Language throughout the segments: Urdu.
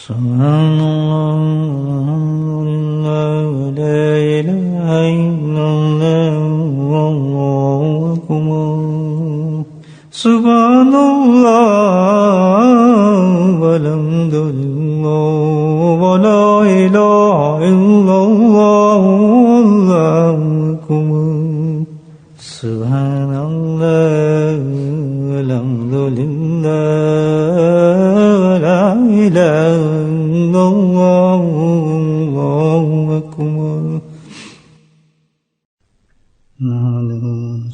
سبحان اللہ لا الہ الا اللہ واللہ اکبر سبحان اللہ والحمد للہ ولا الہ الا اللہ واللہ اکبر سبحان اللہ والحمد للہ ولا الہ الا اللہ واللہ اکبر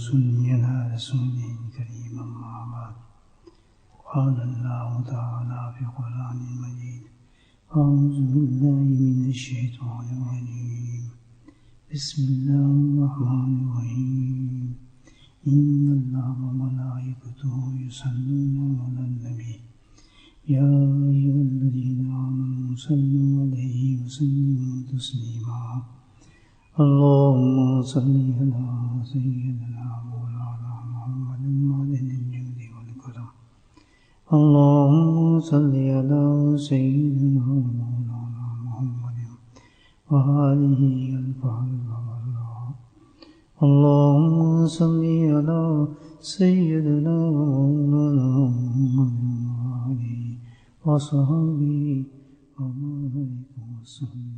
صلی علی رسول کریم اما بعد قال اللہ تعالی فی قرآن مجید اعوذ باللہ من الشیطان الرجیم بسم اللہ الرحمن الرحیم ان اللہ وملائکته یصلون علی النبی یا ایھا الذین آمنوا صلوا علیہ وسلموا تسلیما اللهم صل على سيدنا مولانا محمد معدن الجود والكرم اللهم صل على سيدنا مولانا محمد وآله الفضل والله اللهم صل على سيدنا مولانا محمد وآله وصحبه وبارك وسلم.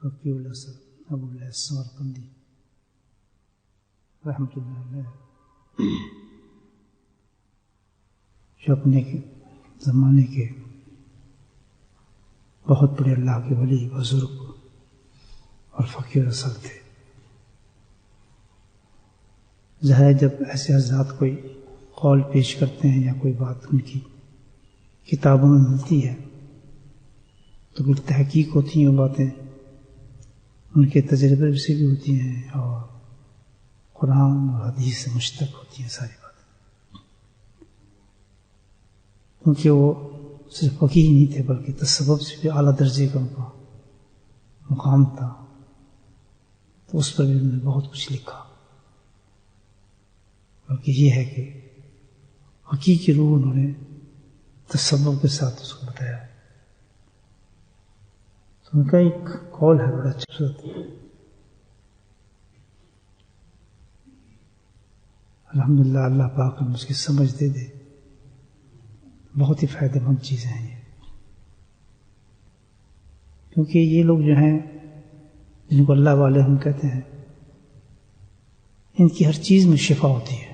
فقی الاسد ابو الحسن سمرقندی رحمۃ اللہ علیہ جو اپنے زمانے کے بہت بڑے اللہ کے ولی بزرگ اور فقی الاسد تھے. ظاہر ہے جب ایسے حضرات کوئی قول پیش کرتے ہیں یا کوئی بات ان کی کتابوں میں ملتی ہے تو پھر تحقیق ہوتی ہیں وہ باتیں ان کے تجربے سے بھی ہوتی ہیں اور قرآن اور حدیث سے مشتق ہوتی ہیں ساری باتیں، کیونکہ وہ صرف فقیہ نہیں تھے بلکہ تصوف سے بھی اعلیٰ درجے کا ان کا مقام تھا، تو اس پر بھی انہوں نے بہت کچھ لکھا. بلکہ یہ ہے کہ حقیقی روح انہوں نے تصوف کے ساتھ اس کو بتایا. ان کا ایک قول ہے بڑا اچھا، الحمدللہ اللہ پاک ہم اس کی سمجھ دے دے، بہت ہی فائدہ مند چیزیں ہیں یہ. کیونکہ یہ لوگ جو ہیں جن کو اللہ والے ہم کہتے ہیں ان کی ہر چیز میں شفا ہوتی ہے،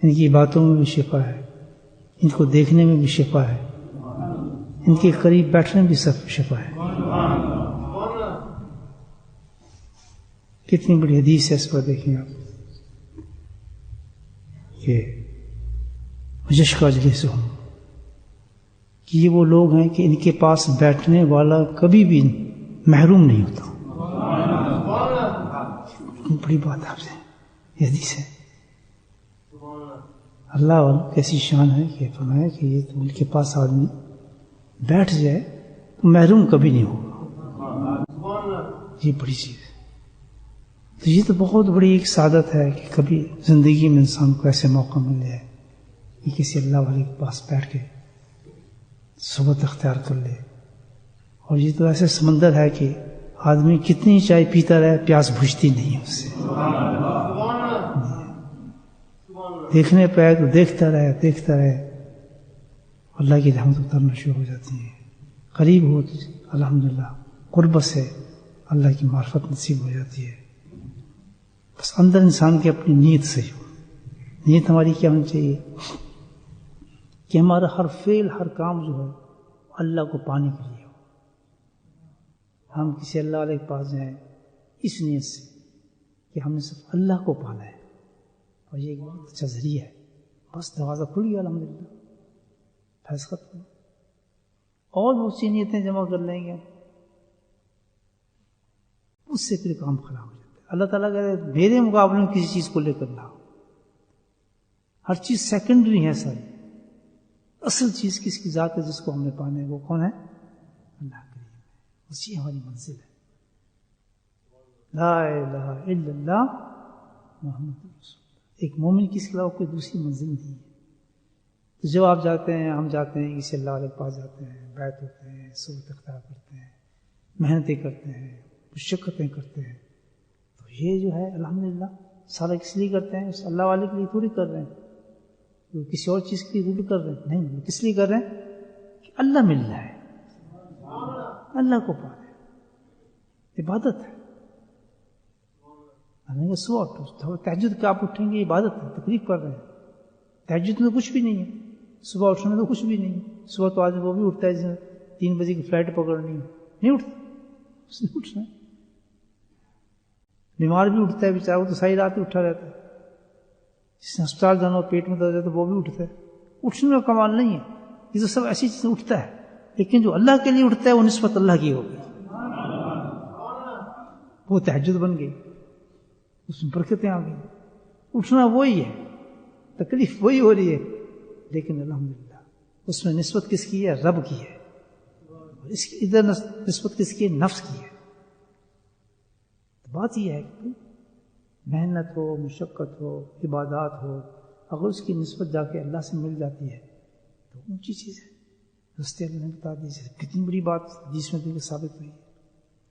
ان کی باتوں میں بھی شفا ہے، ان کو دیکھنے میں بھی شفا ہے، ان کے قریب بیٹھنے بھی سب شفا ہے. کتنی بڑی حدیث ہے اس پر دیکھیں آپ کہ یشقى جلیسہم، کہ یہ وہ لوگ ہیں کہ ان کے پاس بیٹھنے والا کبھی بھی محروم نہیں ہوتا. بڑی بات آپ سے یہ حدیث ہے. اللہ والا کیسی شان ہے کہ فرمایا کہ یہ تو ان کے پاس آدمی بیٹھ جائے تو محروم کبھی نہیں ہوگا. یہ بڑی چیز ہے. تو یہ تو بہت بڑی ایک سعادت ہے کہ کبھی زندگی میں انسان کو ایسے موقع مل جائے کہ کسی اللہ والے کے پاس بیٹھ کے صحبت اختیار کر لے. اور یہ تو ایسے سمندر ہے کہ آدمی کتنی چائے پیتا رہے پیاس بجھتی نہیں ہے اس سے. دیکھنے پہ تو دیکھتا رہے اللہ کی رحمت اترنا شروع ہو جاتی ہے. قریب ہو الحمدللہ قربت سے اللہ کی معرفت نصیب ہو جاتی ہے. بس اندر انسان کی اپنی نیت صحیح ہو. نیت ہماری کیا ہونی چاہیے کہ ہمارا ہر فعل ہر کام جو ہے اللہ کو پانے کے لیے ہو. ہم کسی اللہ والے کے پاس جائیں اس نیت سے کہ ہم نے صرف اللہ کو پانا ہے، اور یہ ایک بہت اچھا ذریعہ ہے. بس دروازہ کھل گیا الحمدللہ، فیصلہ ختم. اور بہت سی نیتیں جمع کر لیں گے اس سے پھر کام خراب ہو جاتا ہے. اللہ تعالیٰ کہتے ہیں میرے مقابلے میں کسی چیز کو لے کر نہ ہو. ہر چیز سیکنڈری ہے سر. اصل چیز کس کی ذات ہے جس کو ہم نے پانا ہے وہ کون ہے؟ اللہ کریم. اسی ہماری منزل ہے. لا الہ الا اللہ محمد رسول اللہ. ایک مومن کی اس کے علاوہ کوئی دوسری منزل نہیں ہے. تو جب آپ جاتے ہیں، ہم جاتے ہیں کسی اللہ والے کے پاس جاتے ہیں، بیعت ہوتے ہیں، صحبت اختیار کرتے ہیں، محنتیں کرتے ہیں، مشقتیں کرتے ہیں، تو یہ جو ہے الحمدللہ سارا کس لیے کرتے ہیں؟ اس اللہ والے کے لیے تھوڑی کر رہے ہیں، وہ کسی اور چیز کے لیے کر رہے ہیں نہیں. وہ کس لیے کر رہے ہیں؟ کہ اللہ مل رہا ہے، اللہ کو پا رہے ہیں. عبادت ہے. صبح اٹھو، تہجد کا آپ اٹھیں گے، عبادت ہے، تکلیف کر رہے ہیں. تہجد میں تو کچھ بھی نہیں ہے، صبح اٹھنے میں تو کچھ بھی نہیں ہے. صبح تو آدمی وہ بھی اٹھتا ہے جس نے 3 بجے کی فلائٹ پکڑنی ہے، نہیں اٹھتا، اس نے اٹھنا ہے. بیمار بھی اٹھتا ہے بیچارہ، وہ تو ساری رات ہی اٹھا رہتا ہے. جس نے ہسپتال جانا ہو، پیٹ میں درد ہے تو وہ بھی اٹھتا ہے. اٹھنے کا کمال نہیں ہے، یہ تو سب ایسی چیزیں اٹھتا ہے. لیکن جو اللہ کے لیے اٹھتا ہے وہ نسبت اللہ کی ہوگی، وہ تہجد بن گئی، اس میں برکتیں آ گئی. اٹھنا وہی ہے، تکلیف وہی ہو رہی ہے، لیکن الحمدللہ اس میں نسبت کس کی ہے؟ رب کی ہے. اس کی ادھر نسبت کس کی ہے؟ نفس کی ہے. بات یہ ہے کہ محنت ہو، مشقت ہو، عبادات ہو، اگر اس کی نسبت جا کے اللہ سے مل جاتی ہے تو اونچی چیز ہے. رستے اللہ نے بتا دی، کتنی بڑی بات جس میں دیکھ ثابت ہوئی ہے.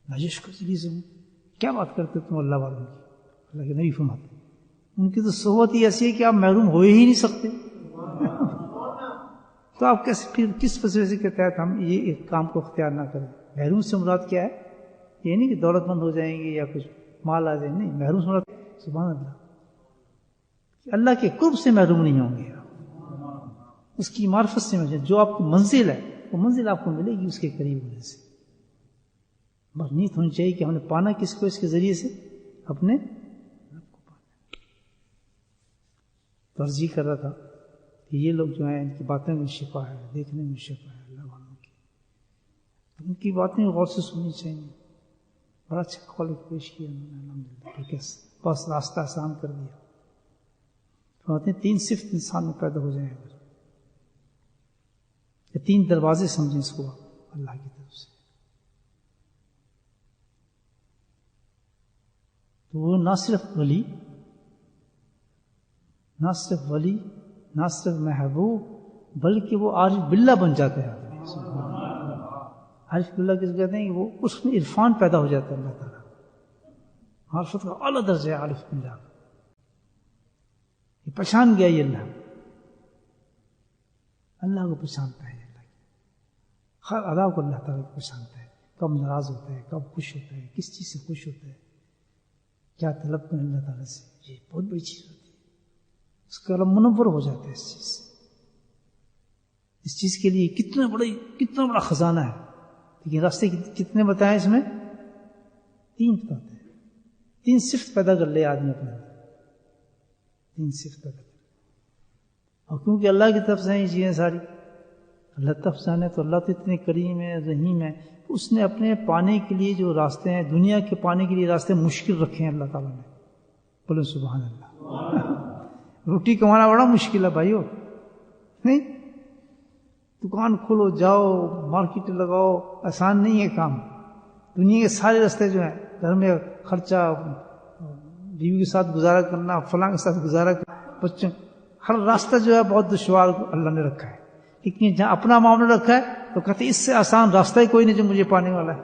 نجش کو چلی سے کیا بات کرتے تم اللہ والوں کی؟ اللہ کے نبی فرماتے ان کی تو صحبت ہی ایسی ہے کہ آپ محروم ہو ہی نہیں سکتے. تو آپ کیسے پھر کس وجہ کے تحت ہم یہ ایک کام کو اختیار نہ کریں؟ محروم سے مراد کیا ہے؟ یہ نہیں کہ دولت مند ہو جائیں گے یا کچھ مال آ جائیں، نہیں. محروم سے مراد سبحان اللہ کہ اللہ کے قرب سے محروم نہیں ہوں گے، اس کی معرفت سے مجھے جو آپ کی منزل ہے وہ منزل آپ کو ملے گی اس کے قریب ہونے سے. بس نیت ہونی چاہیے کہ ہم نے پانا کس کو؟ اس کے ذریعے سے اپنے رب کو پانا. ترجیح کر رہا تھا کہ یہ لوگ جو ہیں ان کی باتیں میں شفا ہے، دیکھنے میں شفا ہے اللہ والوں کی، ان کی باتیں غور سے سننی چاہیے. بڑا اچھا قول پیش کیا انہوں نے الحمدللہ، ٹھیک ہے، بس راستہ آسان کر دیا. فرماتے ہیں 3 صفت انسان میں پیدا ہو جائیں اگر، یا 3 دروازے سمجھیں اس کو اللہ کی طرف سے، تو وہ نہ صرف ولی، نہ صرف محبوب، بلکہ وہ عارف باللہ بن جاتے ہیں. عارف باللہ کس کہتے ہیں؟ کہ وہ اس میں عرفان پیدا ہو جاتا ہے اللہ تعالیٰ. معرفت کا اعلیٰ درجہ ہے عارف باللہ، یہ پہچان گیا، یہ اللہ کو پہچانتا ہے، اللہ کی ہر ادا کو اللہ تعالیٰ کو پہچانتا ہے. کب ناراض ہوتا ہے، کب خوش ہوتا ہے، کس چیز سے خوش ہوتا ہے، کیا طلب کریں اللہ تعالیٰ سے، یہ بہت بڑی چیز ہوتی ہے. اس کا قلم منور ہو جاتا ہے اس چیز سے. اس چیز کے لیے کتنا بڑا خزانہ ہے. لیکن راستے کتنے بتائے اس میں؟ 3 بتاتے ہیں. 3 صفت پیدا کر لے آدمی اپنے، 3 صفت پیدا کر. اور کیونکہ اللہ کی طرف سے یہ چیزیں ساری اللہ طرف سے آنے، تو اللہ تو اتنے کریم ہے، رحیم ہے، اس نے اپنے پانے کے لیے جو راستے ہیں، دنیا کے پانے کے لیے راستے مشکل رکھے ہیں اللہ تعالیٰ نے. بولے سبحان اللہ. روٹی کمانا بڑا مشکل ہے بھائیو، نہیں؟ دکان کھولو، جاؤ، مارکیٹ لگاؤ، آسان نہیں ہے کام. دنیا کے سارے راستے جو ہیں، گھر میں خرچہ، بیوی کے ساتھ گزارا کرنا، فلاں کے ساتھ گزارا کرنا، بچوں، ہر راستہ جو ہے بہت دشوار اللہ نے رکھا ہے. لیکن جہاں اپنا معاملہ رکھا ہے تو کہتے اس سے آسان راستہ ہی کوئی نہیں جو مجھے پانے والا ہے.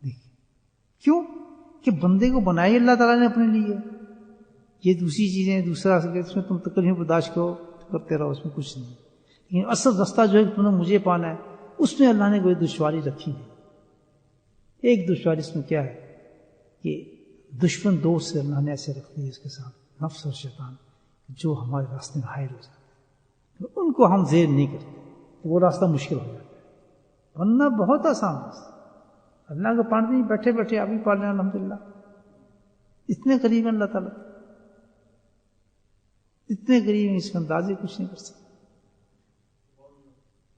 دیکھیے کیوں کہ بندے کو بنائی اللہ تعالیٰ نے اپنے لیے. یہ دوسری چیزیں دوسرا اس میں تم تکلیف برداشت کرتے رہو، اس میں کچھ نہیں. لیکن اصل راستہ جو ہے تم نے مجھے پانا ہے، اس میں اللہ نے کوئی دشواری رکھی نہیں. ایک دشواری اس میں کیا ہے کہ دشمن دوست سے اللہ نے ایسے رکھ دی اس کے ساتھ، نفس اور شیطان، جو ہمارے راستے میں حائل ہو جاتے ہیں، ان کو ہم زیر نہیں کرتے تو وہ راستہ مشکل ہو جاتا ہے. ورنہ بہت آسان راستہ، اللہ کو پانے نہیں، بیٹھے بیٹھے آپ ہی پال رہے ہیں الحمدللہ. اتنے قریب ہیں اللہ تعالیٰ، اتنے قریب ہیں، اس کا اندازے کچھ نہیں کر سکتے.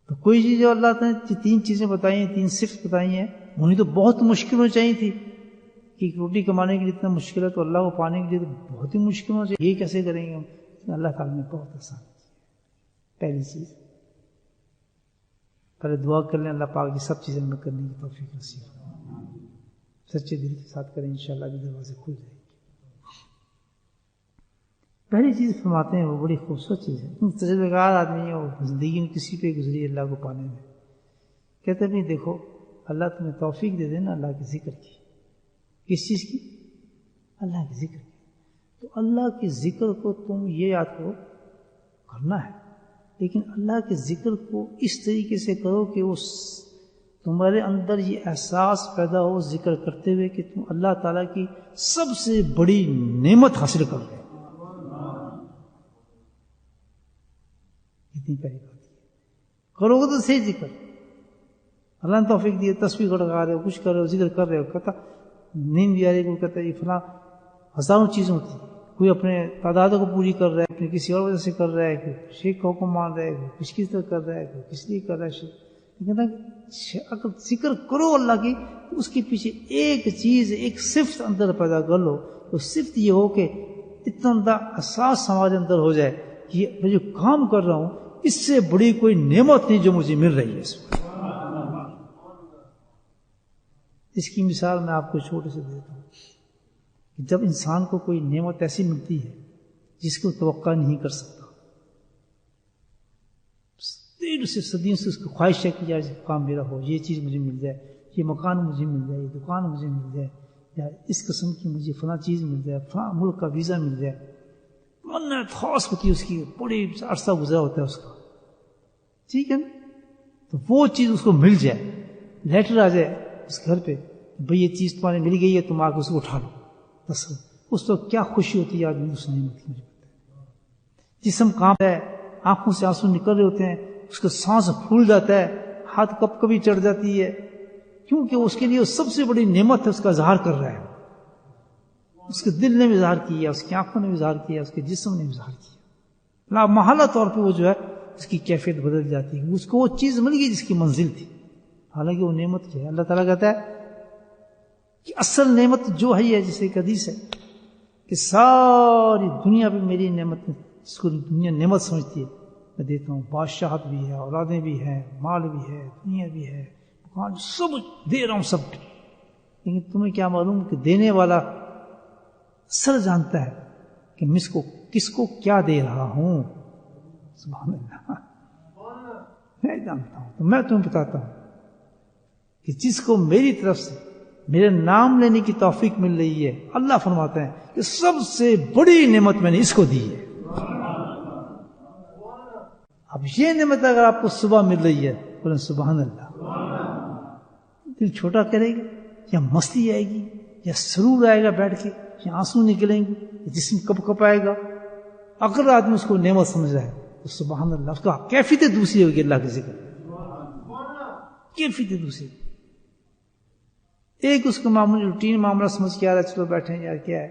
تو کوئی چیز جو اللہ تعالیٰ نے 3 چیزیں بتائی ہیں، 3 صفت بتائی ہیں، انہیں تو بہت مشکل ہو چاہیے تھی کہ روٹی کمانے کے لیے اتنا مشکل ہے تو اللہ کو پانے کے لیے تو بہت ہی مشکل ہو چاہیے. یہ کیسے کریں گے ہم؟ اللہ تعالیٰ نے بہت آسان کی. پہلی چیز، پہلے دعا کر لیں اللہ پاک کی سب چیزیں میں کرنے کی توفیق نصیب، سچے دل کے ساتھ کریں، انشاءاللہ بھی دروازے کھل جائیں گے. پہلی چیز فرماتے ہیں وہ بڑی خوبصورت چیز ہے. تجربہ کار آدمی ہے، وہ زندگی میں کسی پہ گزری اللہ کو پانے میں. کہتے ہیں دیکھو اللہ تمہیں توفیق دے دینا اللہ کے ذکر کی. کس چیز کی؟ اللہ کے ذکر کی. تو اللہ کے ذکر کو تم یہ یاد کرو کرنا ہے، لیکن اللہ کے ذکر کو اس طریقے سے کرو کہ اس تمہارے اندر یہ احساس پیدا ہو ذکر کرتے ہوئے کہ تم اللہ تعالیٰ کی سب سے بڑی نعمت حاصل کر رہے. اتنی پیاری بات ہے. کرو گے تو صحیح ذکر. اللہ نے توفیق دی، تسبیح گڑگا رہے ہو، کچھ کر رہے ہو، ذکر کر رہے ہو، کہتا نیند بھی آ رہی ہے، کوئی کہتا ہے یہ فلاں ہزاروں چیزیں ہوتی ہیں. کوئی اپنے تعدادوں کو پوری کر رہا ہے، اپنے کسی اور وجہ سے کر رہا ہے، کوئی شیخ کا حکم مان رہا ہے، کوئی کس کی طرح کر رہا ہے، کوئی کس لیے کر رہا ہے. کہتا ہے اگر ذکر کرو اللہ کی تو اس کے پیچھے ایک چیز، ایک صفت اندر پیدا کر لو. تو صفت یہ ہو کہ اتنا احساس ہمارے اندر ہو جائے کہ میں جو کام کر رہا ہوں اس سے بڑی کوئی نعمت نہیں جو مجھے مل رہی ہے. اس کی مثال میں آپ کو چھوٹے سے دیتا ہوں کہ جب انسان کو کوئی نعمت ایسی ملتی ہے جس کو توقع نہیں کر سکتا، دیر سے صدیوں سے اس کی خواہش ہے کہ یار کام میرا ہو، یہ چیز مجھے مل جائے، یہ مکان مجھے مل جائے، یہ دکان مجھے مل جائے، یا اس قسم کی مجھے فلاں چیز مل جائے، فلاں ملک کا ویزا مل جائے. منت خاص ہوتی ہے اس کی، بڑی عرصہ گزرا ہوتا ہے اس کا، ٹھیک ہے نا. تو وہ چیز اس کو مل جائے، لیٹر آ جائے اس گھر پہ بھئی یہ چیز تمہارے مل گئی ہے، تم آ کے اس کو اٹھا لو. بس اس وقت کیا خوشی ہوتی ہے آدمی اس نعمت کی. مجھے پتہ ہے جسم کام ہے، آنکھوں سے آنسو نکل رہے ہوتے ہیں، اس کا سانس پھول جاتا ہے، ہاتھ کب کبھی چڑھ جاتی ہے، کیونکہ اس کے لیے سب سے بڑی نعمت ہے، اس کا اظہار کر رہا ہے. اس کے دل نے بھی اظہار کیا، اس کی آنکھوں نے بھی اظہار کیا، اس کے جسم نے بھی اظہار کیا. لا محالہ طور پہ وہ جو ہے اس کی کیفیت بدل جاتی ہے. اس کو وہ چیز مل گئی جس کی منزل تھی، حالانکہ وہ نعمت کیا ہے. اللہ تعالیٰ کہتا ہے کہ اصل نعمت جو ہے یہ جسے ایک حدیث ہے کہ ساری دنیا پہ میری نعمت، جس کو دنیا نعمت سمجھتی ہے میں دیتا ہوں. بادشاہت بھی ہے، اولادیں بھی ہیں، مال بھی ہے، دنیا بھی ہے، مکان، سب دے رہا ہوں سب. لیکن تمہیں کیا معلوم کہ دینے والا اصل جانتا ہے کہ میں کس کو کیا دے رہا ہوں. سبحان اللہ، میں جانتا ہوں. تو میں تمہیں بتاتا ہوں کہ جس کو میری طرف سے میرے نام لینے کی توفیق مل رہی ہے، اللہ فرماتے ہیں کہ سب سے بڑی نعمت میں نے اس کو دی ہے. اب یہ نعمت اگر آپ کو صبح مل رہی ہے بولیں سبحان اللہ، دل چھوٹا کرے گا یا مستی آئے گی یا سرور آئے گا بیٹھ کے، یا آنسو نکلیں گے، جسم کب کب آئے گا. اگر آدمی اس کو نعمت سمجھ رہا ہے تو سبحان اللہ، اس کا کیفیت دوسری ہوگی. اللہ کے ذکر کیفیت دوسری. ایک اس کو معمولی روٹین معاملہ سمجھ کے آ رہا ہے، چلو بیٹھیں یار کیا ہے،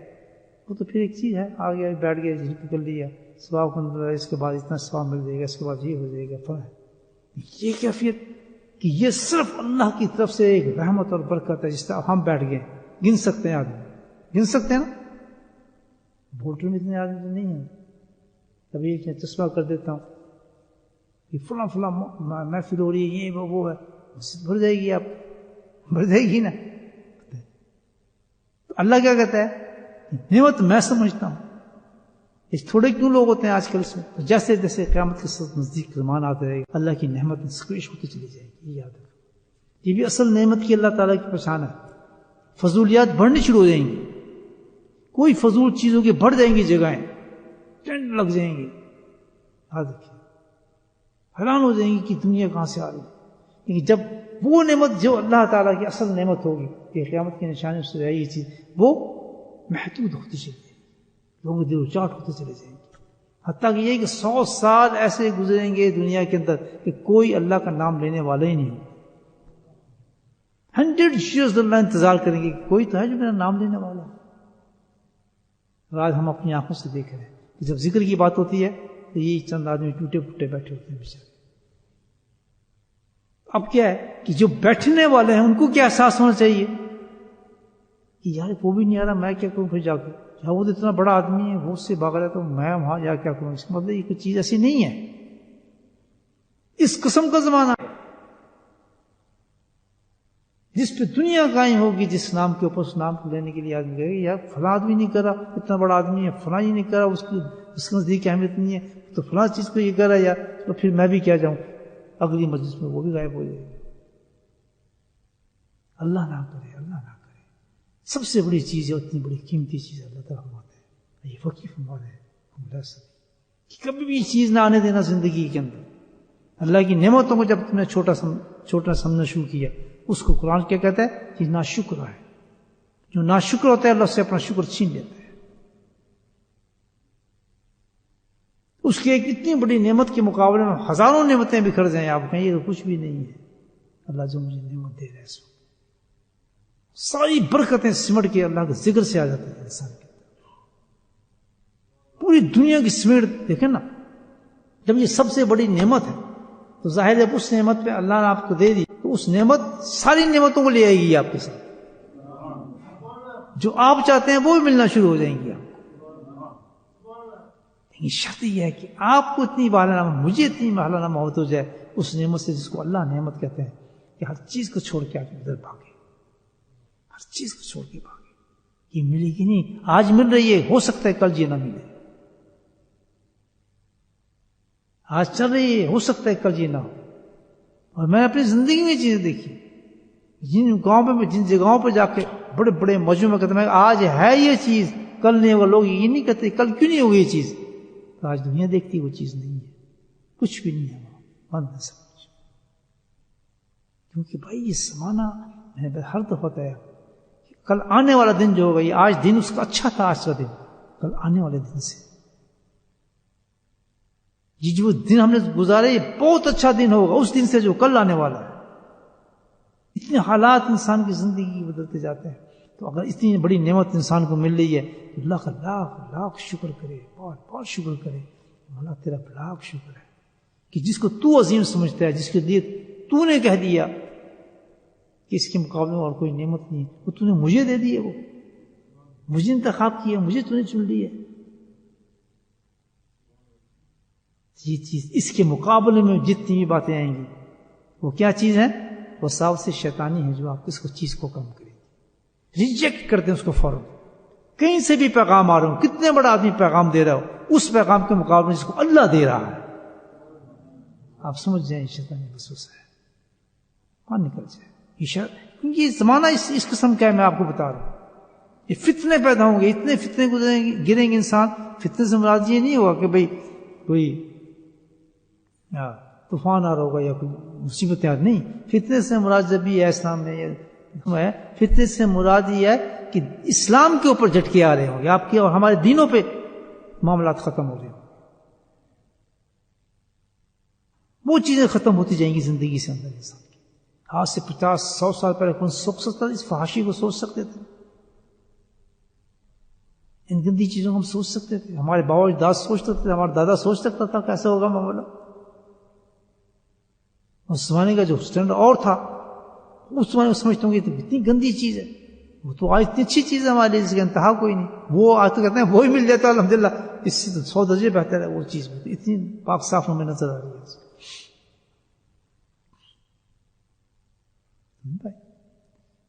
وہ تو پھر ایک چیز ہے، آ گیا بیٹھ گیا جھلکی کر لیا، ثواب کو اس کے بعد اتنا ثواب مل جائے گا، اس کے بعد یہ ہو جائے گا. یہ کیفیت کہ یہ صرف اللہ کی طرف سے ایک رحمت اور برکت ہے. جس طرح ہم بیٹھ گئے، گن سکتے ہیں آدمی، گن سکتے ہیں نا. بولٹر میں اتنے آدمی تو نہیں ہیں. کبھی ایک چشمہ کر دیتا ہوں کہ فلاں فلاں محفل ہو رہی ہے، یہ وہ ہے، بھر جائے گی، آپ بھر جائے گی نا. تو اللہ کیا کہتا ہے، نعمت میں سمجھتا ہوں. اس تھوڑے کیوں لوگ ہوتے ہیں آج کل اس میں؟ جیسے جیسے قیامت کے ساتھ نزدیک زمان آتے رہے گا، اللہ کی نعمت انکریز ہوتی چلی جائے گی. یہ یاد رکھو، یہ بھی اصل نعمت کی اللہ تعالیٰ کی پہچان ہے. فضولیات بڑھنی شروع ہو جائیں گی، کوئی فضول چیزوں کی بڑھ جائیں گی، جگہیں ٹرینڈ لگ جائیں گی. یاد رکھیے، حیران ہو جائیں گی کہ دنیا کہاں سے آ رہی ہے. لیکن جب وہ نعمت جو اللہ تعالیٰ کی اصل نعمت ہوگی، کہ قیامت کی نشانی سے رہی یہ چیز، وہ محدود ہوتی چلی جائے گی، لوگوں دل چاٹ ہوتے چلے جائیں گے. حتیٰ کہ یہ کہ 100 سال ایسے گزریں گے دنیا کے اندر کہ کوئی اللہ کا نام لینے والا ہی نہیں ہو. 100 years اللہ انتظار کریں گے کہ کوئی تو ہے جو میرا نام لینے والا. اور آج ہم اپنی آنکھوں سے دیکھ رہے ہیں کہ جب ذکر کی بات ہوتی ہے تو یہ چند آدمی ٹوٹے پھوٹے بیٹھے ہوتے ہیں بیچارے. اب کیا ہے کہ جو بیٹھنے والے ہیں ان کو کیا احساس ہونا چاہیے کہ یار وہ بھی نہیں آ رہا، میں کیا کروں پھر جا کے، جہاں وہ تو اتنا بڑا آدمی ہے، وہ اس سے بھاگ رہا ہے تو میں وہاں جا کیا کروں. اس کا مطلب یہ کوئی چیز ایسی نہیں ہے. اس قسم کا زمانہ جس پہ دنیا قائم ہوگی، جس نام کے اوپر اس نام کو لینے کے لیے آدمی کہے گا یار فلاں آدمی نہیں کرا، اتنا بڑا آدمی ہے، فلاں ہی نہیں کرا، اس کی اس کے نزدیک اہمیت نہیں ہے تو فلاں چیز کو یہ کر رہا ہے یار تو پھر میں بھی کیا جاؤں، اگلی مجلس میں وہ بھی غائب ہو جائے گا۔ اللہ نہ کرے، اللہ نہ کرے۔ سب سے بڑی چیز ہے، اتنی بڑی قیمتی چیز اللہ تعالیٰ فرماتے ہیں، یہ فقیر فرماتے ہیں کہ کبھی بھی یہ چیز نہ آنے دینا زندگی کے اندر۔ اللہ کی نعمتوں کو جب تم نے چھوٹا سمجھنا شروع کیا، اس کو قرآن کیا کہتا ہے کہ ناشکر ہے۔ جو ناشکر ہوتا ہے اللہ سے اپنا شکر چھین لیتا ہے۔ اس کی ایک اتنی بڑی نعمت کے مقابلے میں ہزاروں نعمتیں بکھر جائیں، آپ کہیں یہ تو کچھ بھی نہیں ہے۔ اللہ جو مجھے نعمت دے رہا ہے، ساری برکتیں سمٹ کے اللہ کے ذکر سے آ جاتی ہیں انسان کے پوری دنیا کی سمیٹ دیکھیں نا۔ جب یہ سب سے بڑی نعمت ہے تو ظاہر ہے اس نعمت پہ اللہ نے آپ کو دے دی تو اس نعمت ساری نعمتوں کو لے آئے گی آپ کے ساتھ۔ جو آپ چاہتے ہیں وہ بھی ملنا شروع ہو جائیں گی آپ کو۔ لیکن شرط یہ ہے کہ آپ کو اتنی بالا نامہ، مجھے اتنی بالا نامہ ہو جائے اس نعمت سے جس کو اللہ نعمت کہتے ہیں، کہ ہر چیز کو چھوڑ کے آپ ادھر بھاگے، ہر چیز کو چھوڑ کے بھاگے۔ یہ ملے گی نہیں، آج مل رہی ہے، ہو سکتا ہے کل یہ نہ ملے۔ آج چل رہی ہے، ہو سکتا ہے کل یہ نہ ہو۔ اور میں اپنی زندگی میں چیزیں دیکھی، جن گاؤں پہ، جن جگہوں پہ جا کے بڑے بڑے مجمع میں کہتے ہیں آج ہے یہ چیز، کل نہیں ہوگا، لوگ یہ نہیں کہتے کل کیوں نہیں ہوگی یہ چیز، تو آج دنیا دیکھتی وہ چیز نہیں ہے، کچھ بھی نہیں ہے، بند ہے سب کچھ۔ کیونکہ بھائی یہ زمانہ ہر دفعہ ہوتا ہے، کل آنے والا دن جو ہوگا، یہ آج دن اس کا اچھا تھا، آج کا دن کل آنے والے دن سے، یہ جو دن ہم نے گزارے یہ بہت اچھا دن ہوگا اس دن سے جو کل آنے والا ہے۔ اتنے حالات انسان کی زندگی بدلتے جاتے ہیں، تو اگر اتنی بڑی نعمت انسان کو مل رہی ہے تو اللہ کا لاکھ لاکھ شکر کرے، بہت بہت شکر کرے۔ اللہ تیرا لاکھ شکر ہے کہ جس کو تو عظیم سمجھتا ہے، جس کے لیے تو نے کہہ دیا کہ اس کے مقابلے میں اور کوئی نعمت نہیں، وہ تو نے مجھے دے دی ہے، وہ مجھے انتخاب کیا، مجھے تو نے چن لی ہے۔ یہ چیز اس کے مقابلے میں جتنی بھی باتیں آئیں گی وہ کیا چیز ہے؟ وہ ساو سے شیطانی ہے جو آپ اس کو چیز کو کم کرے گی، ریجیکٹ کرتے ہیں اس کو فوراً۔ کہیں سے بھی پیغام آ رہا ہوں، کتنے بڑا آدمی پیغام دے رہا ہو، اس پیغام کے مقابلے میں جس کو اللہ دے رہا ہے، آپ سمجھ جائیں شیطانی وسوسہ ہے، وہاں نکل جائے کیونکہ یہ زمانہ اس قسم کا ہے۔ میں آپ کو بتا رہا ہوں یہ فتنے پیدا ہوں گے، اتنے فتنے گریں گے انسان۔ فتنے سے مراد یہ نہیں ہوگا کہ بھئی کوئی طوفان آ رہا ہوگا یا کوئی مصیبت آ رہی، نہیں۔ فتنے سے مراد جب بھی ہے اسلام میں، فتنے سے مراد یہ ہے کہ اسلام کے اوپر جھٹکے آ رہے ہوں گے، آپ کے اور ہمارے دینوں پہ معاملات ختم ہو رہے ہوں، وہ چیزیں ختم ہوتی جائیں گی زندگی سے اندر انسان کی۔ آج سے 50-100 سال پہلے کون سوچ سکتا اس فحاشی کو سوچ سکتے تھے؟ ان گندی چیزوں کو ہم سوچ سکتے تھے؟ ہمارے باوا اجداد سوچتے تھے، ہمارا دادا سوچ سکتا تھا کیسے ہوگا معاملہ؟ اس زمانے کا جو اسٹینڈرڈ اور تھا، اس زمانے میں سمجھتا ہوں کہ اتنی گندی چیز ہے، وہ تو آج اتنی اچھی چیز ہے ہمارے لیے جس کا انتہا کوئی نہیں۔ وہ آج تو کہتے ہیں وہی مل جاتا ہے الحمدللہ، اس سے 100 درجے بہتر ہے وہ چیز، اتنی پاک صاف ہمیں نظر آ رہی ہے۔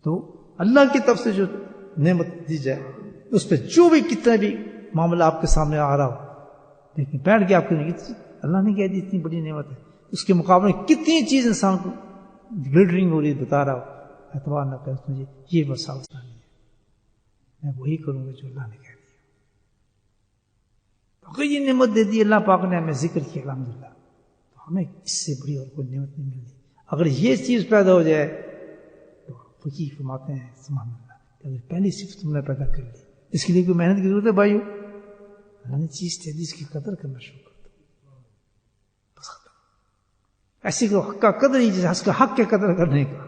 تو اللہ کی طرف سے جو نعمت دی جائے اس پہ جو بھی کتنا بھی معاملہ آپ کے سامنے آ رہا ہو، لیکن بیٹھ کے آپ کو اللہ نے کہہ دی اتنی بڑی نعمت ہے، اس کے مقابلے میں کتنی چیز انسان کو گلٹرنگ ہو رہی ہے بتا رہا ہو، اعتبار نہ کرے مجھے یہ مساوات نہیں ہے، میں وہی کروں گا جو اللہ نے کہہ دیا۔ اگر یہ نعمت دے دی اللہ پاک نے، ہمیں ذکر کیا الحمدللہ، تو ہمیں اس سے بڑی اور کوئی نعمت نہیں ملتی۔ اگر یہ چیز پیدا ہو جائے تو فقیر فرماتے ہیں سبحان اللہ، کہ اگر پہلی صفت تم نے پیدا کر لی، اس کے لیے کوئی محنت کی ضرورت ہے بھائیو؟ اللہ نے چیز دے دی، اس کی قدر کرنا شروع کر دو، بس ختم۔ ایسی کو حق کا قدر ہی جیسے اس کا حق کے قدر کرنے کا،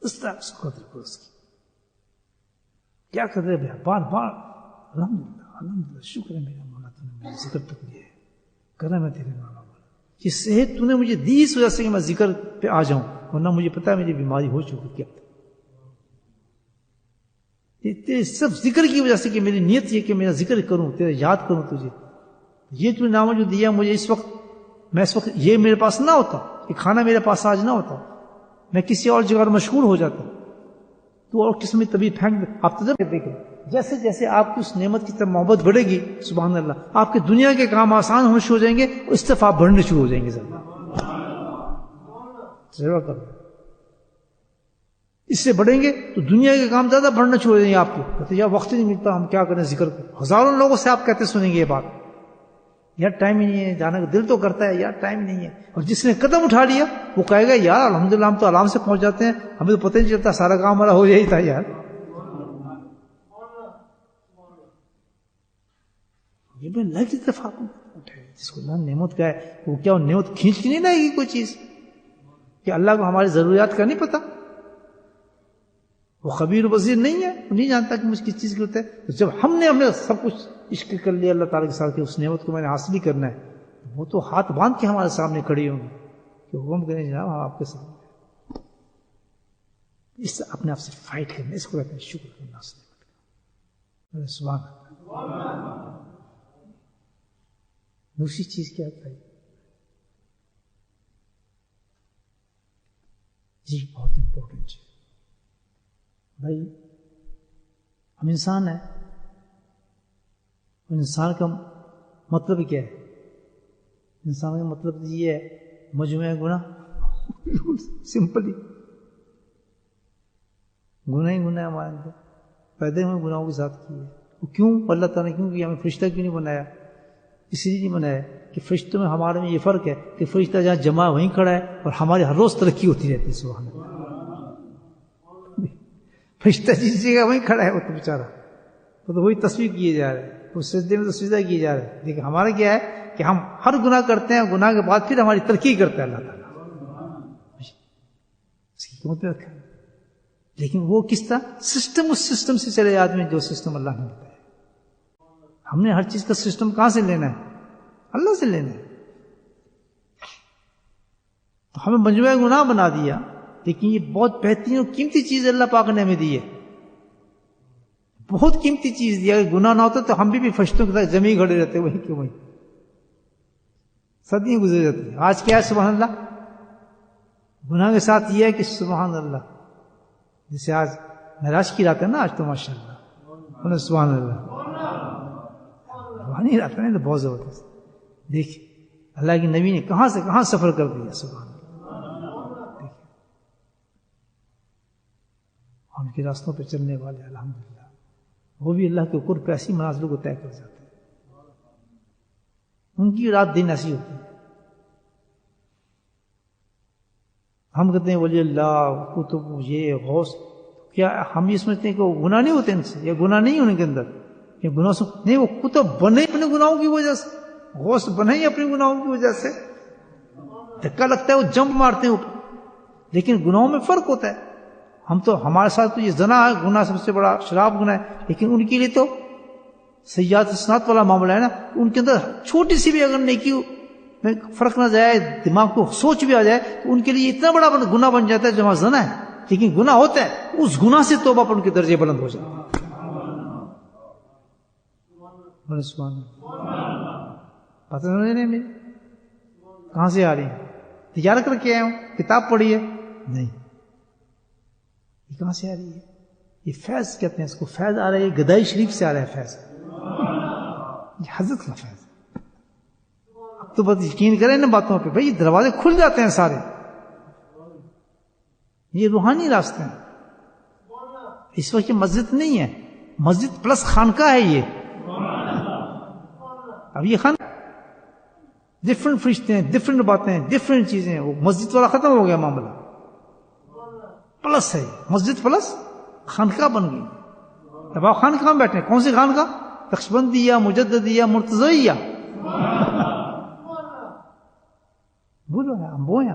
اس طرح اس کو قدر کرو، اس کی کیا قدر ہے بھائی؟ بار بار الحمدللہ الحمدللہ، شکر ہے میرا مولا، تو نے مجھے ذکر تک دیا ہے، کرم ہے تیرے مولا، یہ صحت تو نے مجھے دی اس وجہ سے کہ میں ذکر پہ آ جاؤں، ورنہ مجھے پتا ہے مجھے بیماری ہو چکی کیا تھا۔ تیرے صرف ذکر کی وجہ سے کہ میری نیت یہ کہ میرا ذکر کروں، تیرا یاد کروں تجھے، یہ تو نام جو دیا مجھے اس وقت، میں اس وقت یہ میرے پاس نہ ہوتا، یہ کھانا میرے پاس آج نہ ہوتا، میں کسی اور جگہ مشغول ہو جاتا، تو اور قسم کی طبیعت پھینک دے۔ آپ تجربہ دیکھیں جیسے جیسے آپ کی اس نعمت کی طرف محبت بڑھے گی سبحان اللہ آپ کے دنیا کے کام آسان ہونے شروع ہو جائیں گے، اس طرف آپ بڑھنے شروع ہو جائیں گے. تجربہ کرو، اس سے بڑھیں گے تو دنیا کے کام زیادہ بڑھنا شروع ہو جائیں گے آپ کے. کہتے یار وقت ہی نہیں ملتا، ہم کیا کریں ذکر کو. ہزاروں لوگوں سے آپ کہتے سنیں گے یہ بات، یار ٹائم ہی نہیں ہے، جانے کا دل تو کرتا ہے، یار ٹائم نہیں ہے. اور جس نے قدم اٹھا لیا وہ کہے گا یار الحمدللہ ہم تو آرام سے پہنچ جاتے ہیں، ہمیں تو پتہ نہیں چلتا، سارا کام ہمارا ہو جاتا ہے. یار یہ بھی اللہ کی طرف آپ اٹھے، جس کو اللہ نعمت کا ہے وہ کیا نعمت کھینچ کے نہیں لائے گی کوئی چیز؟ کہ اللہ کو ہماری ضروریات کا نہیں پتا؟ وہ خبیر بصیر نہیں ہے، وہ نہیں جانتا کہ مجھے کس چیز کی ضرورت ہے. تو جب ہم نے سب کچھ عشق کر لیا اللہ تعالیٰ کے ساتھ کہ اس نعمت کو میں نے حاصل ہی کرنا ہے، وہ تو ہاتھ باندھ کے ہمارے سامنے کھڑی ہوں گی کہ حکم کریں جناب ہم آپ کے سامنے. اس سے اپنے آپ سے فائٹ کرنا، اس کو کہتے ہیں شکر کرنا اس نعمت کا. سبحان اللہ. دوسری چیز کیا بھائی؟ جی بہت امپورٹنٹ ہے بھائی. ہم انسان ہیں، انسان کا مطلب کیا ہے؟ انسان کا مطلب یہ ہے مجموعہ گناہ. سمپلی گناہ ہی گناہ ہمارے اندر پیدا ہوئے گناہوں کے ساتھ کی ہے. وہ کیوں اللہ تعالیٰ نے کیوں کہ ہمیں فرشتہ کیوں نہیں بنایا؟ اس لیے نہیں بنایا کہ فرشتوں میں ہمارے میں یہ فرق ہے کہ فرشتہ جہاں جمع وہیں کھڑا ہے اور ہماری ہر روز ترقی ہوتی رہتی ہے. سبحان اللہ. فرشتہ جس جگہ وہیں کھڑا ہے وہ تو بیچارہ وہ تو وہی تصویر کیے جا رہے ہیں، اس سجدے میں تو سجدہ کیے جا رہے ہیں. لیکن ہمارا کیا ہے کہ ہم ہر گناہ کرتے ہیں، گناہ کے بعد پھر ہماری ترقی کرتا ہے اللہ تعالیٰ. اس کی قیمت پہ رکھا ہے. لیکن وہ کس طرح سسٹم، اس سسٹم سے چلے آدمی جو سسٹم اللہ نے بتایا. ہم نے ہر چیز کا سسٹم کہاں سے لینا ہے؟ اللہ سے لینا ہے. تو ہمیں مجموعہ گناہ بنا دیا، لیکن یہ بہت بہترین اور قیمتی چیز اللہ پاک نے ہمیں دی ہے. بہت قیمتی چیز دیا. اگر گناہ نہ ہوتا تو ہم بھی فرشتوں کے ساتھ جمی کھڑے رہتے وہیں کیوں وہیں، صدیاں گزر جاتی ہیں. آج کیا ہے سبحان اللہ؟ گناہ کے ساتھ یہ ہے کہ سبحان اللہ، جیسے آج معراج کی رات ہے نا، آج تو ماشاء اللہ سبحان اللہ روحانی رات ہے نا، بہت زبردست. دیکھیں اللہ کی نبی نے کہاں سے کہاں سفر کر دیا. سبحان اللہ. ان کے راستوں پہ چلنے والے الحمدللہ وہ بھی اللہ کے قرب پہ ایسی منازل کو طے کر جاتے ہیں. ان کی رات دن ایسی ہوتی ہے. ہم کہتے ہیں ولی اللہ کتب یہ غوث، کیا ہم یہ سمجھتے ہیں کہ وہ گناہ نہیں ہوتے ان سے، یا گناہ نہیں ان کے اندر، یا گناہ سے نہیں. وہ کتب بنے اپنے گناہوں کی وجہ سے، غوث بنے ہی اپنے گناہوں کی وجہ سے. دھکا لگتا ہے وہ جمپ مارتے ہیں اوپر، لیکن گناہوں میں فرق ہوتا ہے. ہم تو ہمارے ساتھ تو یہ زنا ہے گناہ سب سے بڑا، شراب گناہ ہے، لیکن ان کے لیے تو سیئات حسنات والا معاملہ ہے نا. ان کے اندر چھوٹی سی بھی اگر نیکی میں فرق نہ جائے، دماغ کو سوچ بھی آ جائے تو ان کے لیے اتنا بڑا گناہ بن جاتا ہے جو وہاں زنا ہے. لیکن گناہ ہوتا ہے، اس گناہ سے توبہ پر ان کے درجے بلند ہو جاتے ہیں. پتہ نہیں میری کہاں سے آ رہی ہے؟ تجارت کر کے آیا ہوں، کتاب پڑھی ہے نہیں. یہ کہاں سے آ رہی ہے؟ یہ فیض کہتے ہیں اس کو. فیض آ رہا ہے، یہ گدائی شریف سے آ رہا ہے فیض. یہ حضرت کا فیض. اب تو بس یقین کریں نا باتوں پہ بھائی، دروازے کھل جاتے ہیں سارے. یہ روحانی راستے ہیں. اس وقت یہ مسجد نہیں ہے، مسجد پلس خانقاہ ہے. یہ اب یہ خان ڈفرنٹ فرشتے ہیں، ڈفرنٹ باتیں، ڈفرنٹ چیزیں. وہ مسجد والا ختم ہو گیا معاملہ، پلس ہے. مسجد پلس خانقاہ بن گئی. اب آپ خانقاہ میں بیٹھے ہیں. کون سی خانقاہ؟ نقشبندیہ، مجددیہ، مرتضیہ. بولو ہم وہ ہیں،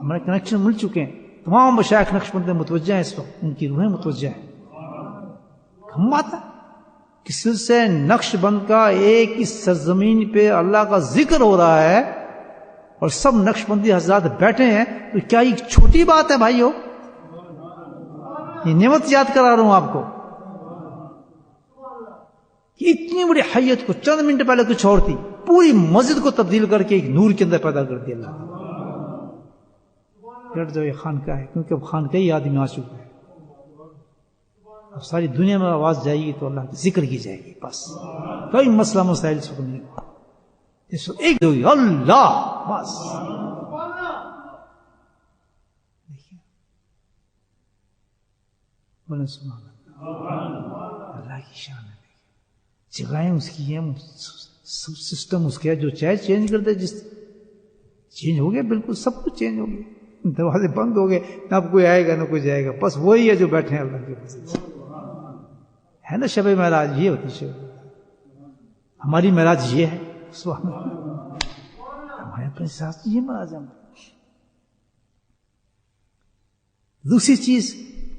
ہمارے کنیکشن مل چکے ہیں. تمام مشائخ نقشبند متوجہ ہیں اس وقت، ان کی روحیں متوجہ ہیں. ہم بات ہے کہ سلسلہ نقش بند کا ایک اس سرزمین پہ اللہ کا ذکر ہو رہا ہے اور سب نقش بندی حضرات بیٹھے ہیں. تو کیا یہ چھوٹی بات ہے بھائیو؟ یہ نعمت یاد کرا رہا ہوں آپ کو کہ اتنی بڑی حیت کو چند منٹ پہلے کچھ اور تھی، پوری مسجد کو تبدیل کر کے ایک نور کے اندر پیدا کر دیا اللہ. ڈٹ جاؤ، یہ خانقاہ ہے، کیونکہ اب خانقاہ ہی آدمی آ چکا ہے. اب ساری دنیا میں آواز جائے گی تو اللہ کی ذکر کی جائے گی، بس کوئی مسئلہ مسائل سکھ نہیں ہوا، اس وقت ایک ہوگی اللہ بس. دیکھیے بولے سبحان اللہ، اللہ کی شان ہے. جگہیں اس کی ہیں، سسٹم اس کے ہے، جو چاہے چینج کر دے. جس چینج ہو گیا بالکل سب کچھ چینج ہو گیا، دروازے بند ہو گئے، نہ اب کوئی آئے گا نہ کوئی جائے گا، بس وہی ہے جو بیٹھے ہیں اللہ کے پاس. ہے نا شب معراج یہ ہوتی شب، ہماری معراج یہ ہے سبحان اللہ، ہمارے اپنے ساتھ یہ معراج ہے. دوسری چیز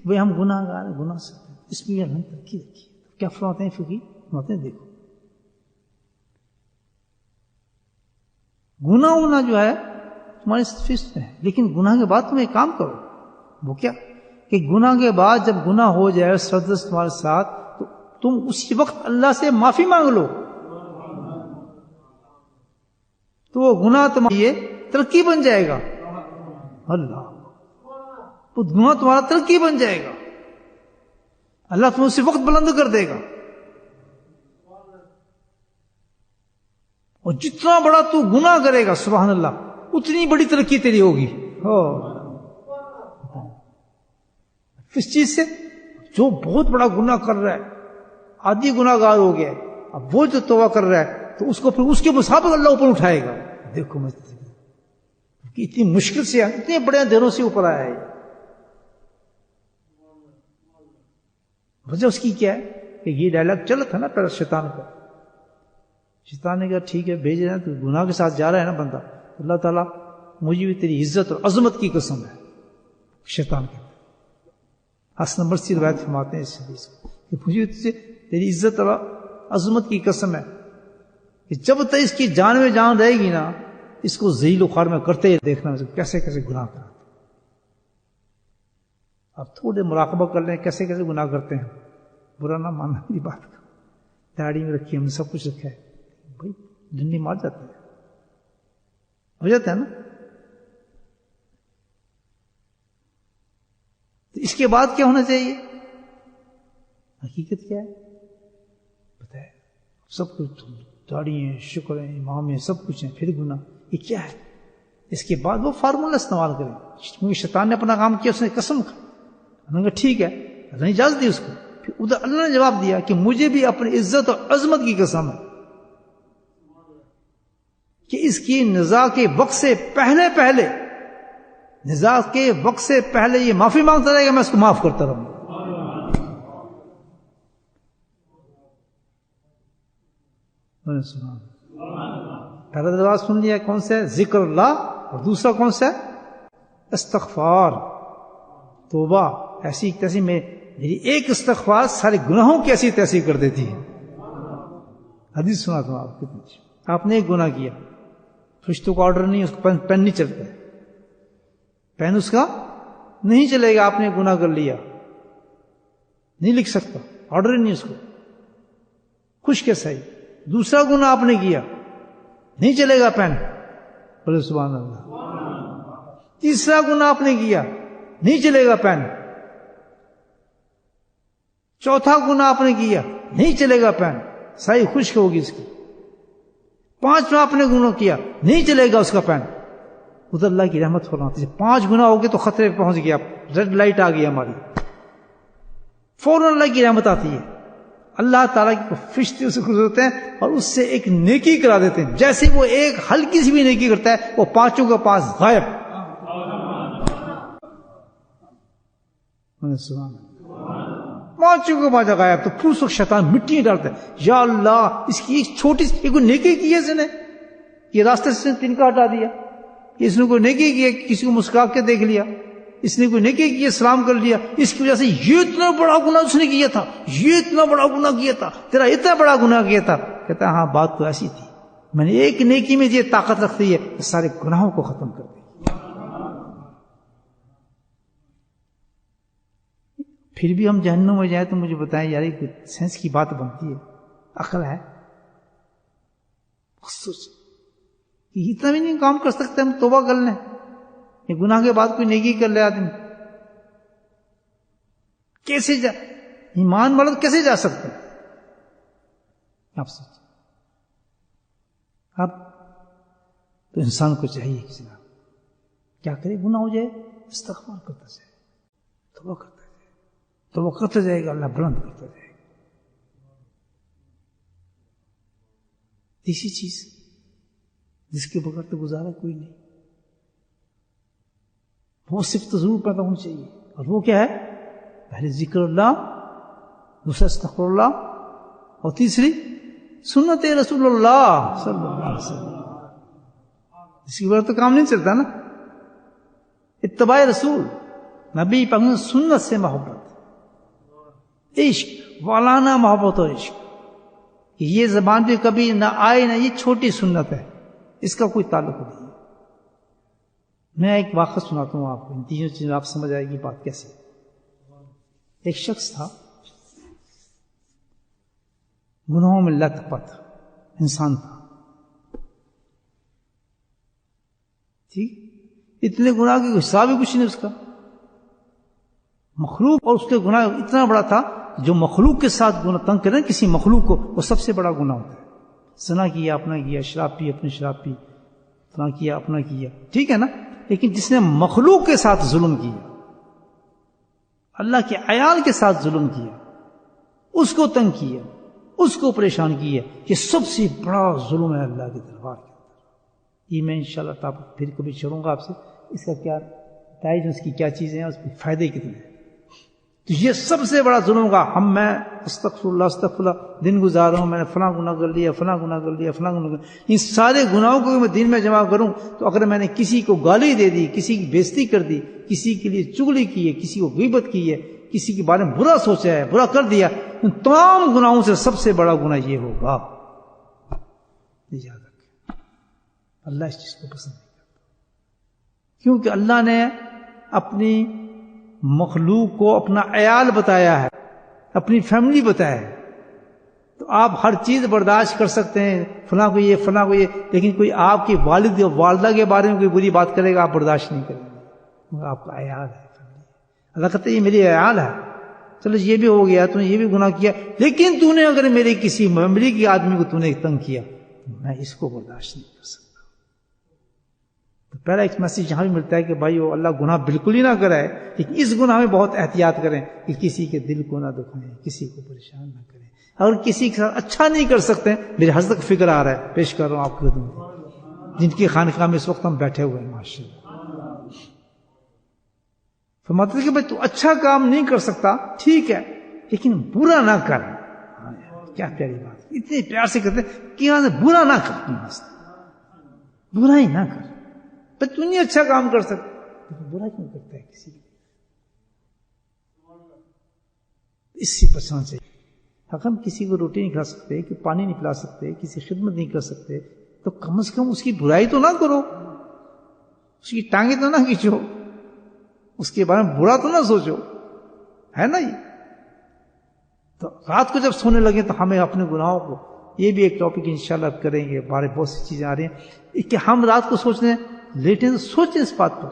وہ ہم گناہ گار گناہ سے اس میں ہم ترقی رکھی. کیا فرماتے ہیں فقی؟ فرماتے ہیں دیکھو گناہ ہونا جو ہے تمہاری فسٹ ہے، لیکن گناہ کے بعد تم ایک کام کرو. وہ کیا کہ گناہ کے بعد جب گناہ ہو جائے سردست تمہارے ساتھ تو تم اسی وقت اللہ سے معافی مانگ لو، تو وہ گناہ تمہارے لیے ترقی بن جائے گا. اللہ وہ گناہ تمہارا ترقی بن جائے گا، اللہ تمہیں اسی وقت بلند کر دے گا. اور جتنا بڑا تو گناہ کرے گا سبحان اللہ اتنی بڑی ترقی تیری ہوگی. کس چیز سے؟ جو بہت بڑا گناہ کر رہا ہے، آدھی گناہ گار ہو گیا ہے، اب وہ جو توبہ کر رہا ہے تو اس کو پھر اس کے مطابق اللہ اوپر اٹھائے گا. دیکھو میں اتنی مشکل سے اتنے بڑے دنوں سے اوپر آیا ہے. وجہ اس کی کیا ہے کہ یہ ڈائلاگ چلا تھا نا پہلے شیطان کا. شیطان نے کہا ٹھیک ہے بھیج رہے ہیں، تو گناہ کے ساتھ جا رہا ہے نا بندہ، اللہ تعالیٰ مجھے بھی تیری عزت اور عظمت کی قسم ہے. شیطان کہتا ہے، حسن بصری روایت فرماتے ہیں اس حدیث کو کہ مجھے تجھے تیری عزت اور عظمت کی قسم ہے کہ جب تک اس کی جان میں جان رہے گی نا اس کو ذلیل و خوار میں کرتے ہی دیکھنا کیسے کیسے گناہ کرتے. اب تھوڑے مراقبہ کر لیں کیسے کیسے گناہ کرتے ہیں، برا نہ ماننا میری بات کا. داڑھی میں رکھی ہم نے سب کچھ رکھا ہے، بھائی ڈنڈی مار جاتی ہے، ہو جاتا ہے نا. تو اس کے بعد کیا ہونا چاہیے؟ حقیقت کیا ہے بتائے؟ سب کچھ داڑھی ہیں، شکر ہیں، امام ہیں، سب کچھ ہیں، پھر گناہ. یہ کیا ہے؟ اس کے بعد وہ فارمولہ استعمال کریں. کیونکہ شیطان نے اپنا کام کیا، اس نے قسم کھا، انہوں نے کہا ٹھیک ہے، اللہ نے اجازت دی اس کو. پھر ادھر اللہ نے جواب دیا کہ مجھے بھی اپنی عزت اور عظمت کی قسم ہے کہ اس کی نزاع کے وقت سے پہلے نزاع کے وقت سے پہلے یہ معافی مانگتا رہے گا، میں اس کو معاف کرتا رہوں گا. پہلا دروازہ سن لیا کون سا ہے؟ ذکر اللہ. اور دوسرا کون سا ہے؟ استغفار، توبہ. ایسی تیسی میں میری ایک استغفار سارے گناہوں کی ایسی تیسی کر دیتی ہے. حدیث سنا تھا آپ کے پیچھے، آپ نے ایک گناہ کیا، فرشتوں کا آرڈر نہیں، اس کو پین نہیں چلتا ہے، پین اس کا نہیں چلے گا. آپ نے گناہ کر لیا، نہیں لکھ سکتا، آرڈر ہی نہیں اس کو، خوش کیسا ہی. دوسرا گناہ آپ نے کیا، نہیں چلے گا پین، بولے سبحان اللہ. تیسرا گناہ آپ نے کیا، نہیں چلے گا پین. چوتھا گناہ آپ نے کیا، نہیں چلے گا پین، سائی خشک ہوگی اس کی. پانچواں آپ نے گناہ کیا، نہیں چلے گا اس کا پین. ادھر اللہ کی رحمت فرماتی ہے 5 گناہ ہو گئے تو خطرے پہ پہنچ گیا، ریڈ لائٹ آ گئی ہماری، فوراً اللہ کی رحمت آتی ہے. اللہ تعالیٰ کی فرشتے اسے گزرتے ہیں اور اس سے ایک نیکی کرا دیتے ہیں. جیسے وہ ایک ہلکی سی بھی نیکی کرتا ہے وہ 5 کے پاس غائب. پانچوں کے پاس غائب. تو پھر اس وقت شیطان مٹی ڈالتا ہے، یا اللہ اس کی ایک چھوٹی سی کوئی نیکی کی ہے اس نے، یہ راستے سے تنکا ہٹا دیا، اس نے کوئی نیکی کی ہے، کسی کو مسکرا کے دیکھ لیا، اس نے کوئی نیکی کی ہے، سلام کر لیا، اس کی وجہ سے یہ اتنا بڑا گناہ اس نے کیا تھا، یہ اتنا بڑا گناہ کیا تھا، تیرا اتنا بڑا گناہ کیا تھا. کہتا ہے ہاں بات تو ایسی تھی، میں نے ایک نیکی میں یہ طاقت رکھتی ہے کہ سارے گناہوں کو ختم کر دی. پھر بھی ہم جہنم میں جائیں تو مجھے بتائیں یار یہ سینس کی بات بنتی ہے، عقل ہے؟ سوچ کہ اتنا بھی نہیں کام کر سکتے ہم، توبہ کر لیں، یہ گناہ کے بعد کوئی نیکی کر لے آدمی، کیسے ایمان والا تو کیسے جا سکتے ہیں؟ آپ سوچیں. اب تو انسان کو چاہیے کہ جناب کیا کرے، گناہ ہو جائے استغفار کرتا جائے، توبہ کرتا جائے، توبہ کرتا جائے گا، اللہ بلند کرتا جائے گا. تیسری چیز جس کے بغیر تو گزارا کوئی نہیں، وہ صرف تو ضرور پیدا ہونی چاہیے، اور وہ کیا ہے؟ پہلے ذکر اللہ، دوسرا استغفر اللہ، اور تیسری سنت رسول اللہ صلی اللہ علیہ وسلم. اس کے بغیر تو کام نہیں چلتا نا. اتباع رسول، نبی پاک سنت سے محبت، عشق، والانا محبت اور عشق. یہ زبان پہ کبھی نہ آئے نہ، یہ چھوٹی سنت ہے، اس کا کوئی تعلق نہیں ہے. میں ایک واقعہ سناتا ہوں آپ کو، ان تینوں چیزوں آپ سمجھ آئے گی بات کیسے. ایک شخص تھا گناہوں میں لت پت انسان تھا، ٹھیک، اتنے گناہ کی حساب ہی کچھ نہیں اس کا. مخلوق اور اس کے گناہ اتنا بڑا تھا، جو مخلوق کے ساتھ گناہ تنگ کرے کسی مخلوق کو، وہ سب سے بڑا گناہ ہوتا ہے. زنا کیا اپنا کیا، شراب پی اپنی شراب پی، فلاں کیا اپنا کیا، ٹھیک ہے نا. لیکن جس نے مخلوق کے ساتھ ظلم کیا، اللہ کے عیال کے ساتھ ظلم کیا، اس کو تنگ کیا، اس کو پریشان کیا، یہ سب سے بڑا ظلم ہے اللہ کے دربار کے اندر. یہ میں انشاءاللہ تعالیٰ پھر کبھی چھوڑوں گا آپ سے، اس کا کیا نتائج، اس کی کیا چیزیں ہیں، اس کے فائدے کتنے ہیں. تو یہ سب سے بڑا ظلم ہوگا. میں استغفر اللہ دن گزار رہا ہوں، میں نے فلاں گناہ کر لیا، فلاں گناہ کر لیا، فلاں گناہ کر لیا. ان سارے گناہوں کو میں دن میں جمع کروں تو اگر میں نے کسی کو گالی دے دی، کسی کی بےزتی کر دی، کسی کے لیے چغلی کی ہے، کسی کو غیبت کی ہے، کسی کے بارے میں برا سوچا ہے، برا کر دیا، ان تمام گناہوں سے سب سے بڑا گناہ یہ ہوگا. یاد رکھیں، اللہ اس چیز کو پسند نہیں کرتا، کیونکہ اللہ نے اپنی مخلوق کو اپنا عیال بتایا ہے، اپنی فیملی بتایا ہے. تو آپ ہر چیز برداشت کر سکتے ہیں، فلاں کو یہ، فلاں کو یہ، لیکن کوئی آپ کی والد یا والدہ کے بارے میں کوئی بری بات کرے گا، آپ برداشت نہیں کریں گے. آپ کا عیال ہے، اللہ کہتے یہ میری عیال ہے، چلو یہ بھی ہو گیا، تو نے یہ بھی گناہ کیا، لیکن تو نے اگر میرے کسی فیملی کے آدمی کو تو نے تنگ کیا، میں اس کو برداشت نہیں کر سکتا. تو پہلا ایک میسیج یہاں بھی ملتا ہے کہ بھائی وہ اللہ گناہ بالکل ہی نہ کرائے، لیکن اس گناہ میں بہت احتیاط کریں کہ کسی کے دل کو نہ دکھائیں، کسی کو پریشان نہ کریں. اگر کسی کے ساتھ اچھا نہیں کر سکتے، میرے حضرت کا فکر آ رہا ہے، پیش کر رہا ہوں آپ کو، جن کی خانقاہ میں اس وقت ہم بیٹھے ہوئے ہیں ماشاءاللہ. فرماتے کہ بھائی تو اچھا کام نہیں کر سکتا، ٹھیک ہے، لیکن برا نہ کر. کیا پیاری بات، اتنے پیار سے کہتے کہ برا نہ کر، برا ہی نہ کر. بھائی تو نہیں اچھا کام کر سکتا، لیکن برا کیوں کرتا ہے کسی کے؟ اس سے بچنا چاہیے. اگر ہم کسی کو روٹی نہیں کھلا سکتے، کہ پانی نہیں پلا سکتے، کسی خدمت نہیں کر سکتے، تو کم از کم اس کی برائی تو نہ کرو، اس کی ٹانگیں تو نہ کھینچو، اس کے بارے میں برا تو نہ سوچو، ہے نا. یہ تو رات کو جب سونے لگے تو ہمیں اپنے گناہوں کو، یہ بھی ایک ٹاپک انشاءاللہ کریں گے، بارے بہت سی چیزیں آ رہی ہیں کہ ہم رات کو سوچنے لیٹیں تو سوچیں اس بات پر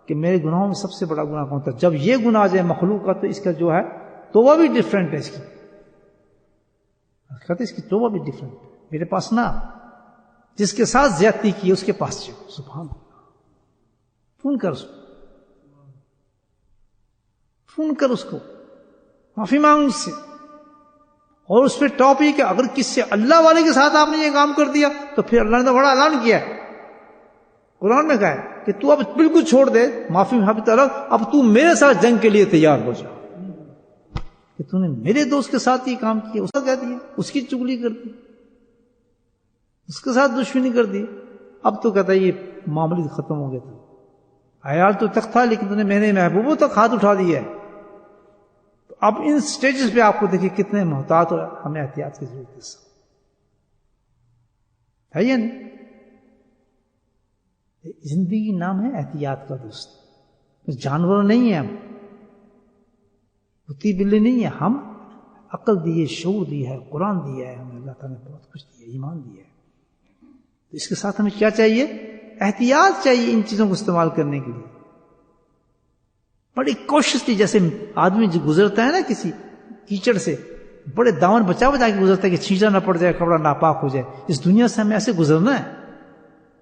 کہ میرے گناہوں میں سب سے بڑا گناہ کون تھا. جب یہ گناہ آ جائے مخلوق کا، تو اس کا جو ہے توبہ بھی ڈیفرنٹ ہے. اس کی کہتے اس کی توبہ بھی ڈیفرنٹ ہے. میرے پاس نہ، جس کے ساتھ زیادتی کی اس کے پاس جاؤ، سبحان اللہ، فون کر اس کو، فون کر اس کو، معافی مانگ اس سے. اور اس پہ ٹاپ یہ کہ اگر کس سے اللہ والے کے ساتھ آپ نے یہ کام کر دیا، تو پھر اللہ نے تو بڑا اعلان کیا ہے، قرآن میں کہا ہے کہ تو اب بالکل چھوڑ دے، معافی الگ، اب تو میرے ساتھ جنگ کے لیے تیار ہو جا. کہ تو نے میرے دوست کے ساتھ یہ کام کیا، اس کا کہہ دیا، اس کی چگلی کر دی، اس کے ساتھ دشمنی کر دی. اب تو کہتا ہے یہ معاملے ختم ہو گیا تھا، عیال تو تک تھا، لیکن تو نے میرے محبوبوں تک ہاتھ اٹھا دیا ہے. تو اب ان سٹیجز پہ آپ کو دیکھیں کتنے محتاط ہو، ہمیں احتیاط کی ضرورت ہے یا نہیں. زندگی نام ہے احتیاط کا دوست. جانور نہیں ہے ہم، کتی بلی نہیں ہے ہم. عقل دی ہے، شعور دی ہے، قرآن دیا ہے ہمیں، اللہ تعالیٰ نے بہت کچھ دیا، ایمان دیا ہے. تو اس کے ساتھ ہمیں کیا چاہیے؟ احتیاط چاہیے ان چیزوں کو استعمال کرنے کے لیے. بڑی کوشش تھی، جیسے آدمی جو گزرتا ہے نا کیچڑ سے بڑے دامن بچا بچا کے گزرتا ہے کہ چھینٹا نہ پڑ جائے، کپڑا ناپاک ہو جائے. اس دنیا سے ہمیں ایسے گزرنا ہے،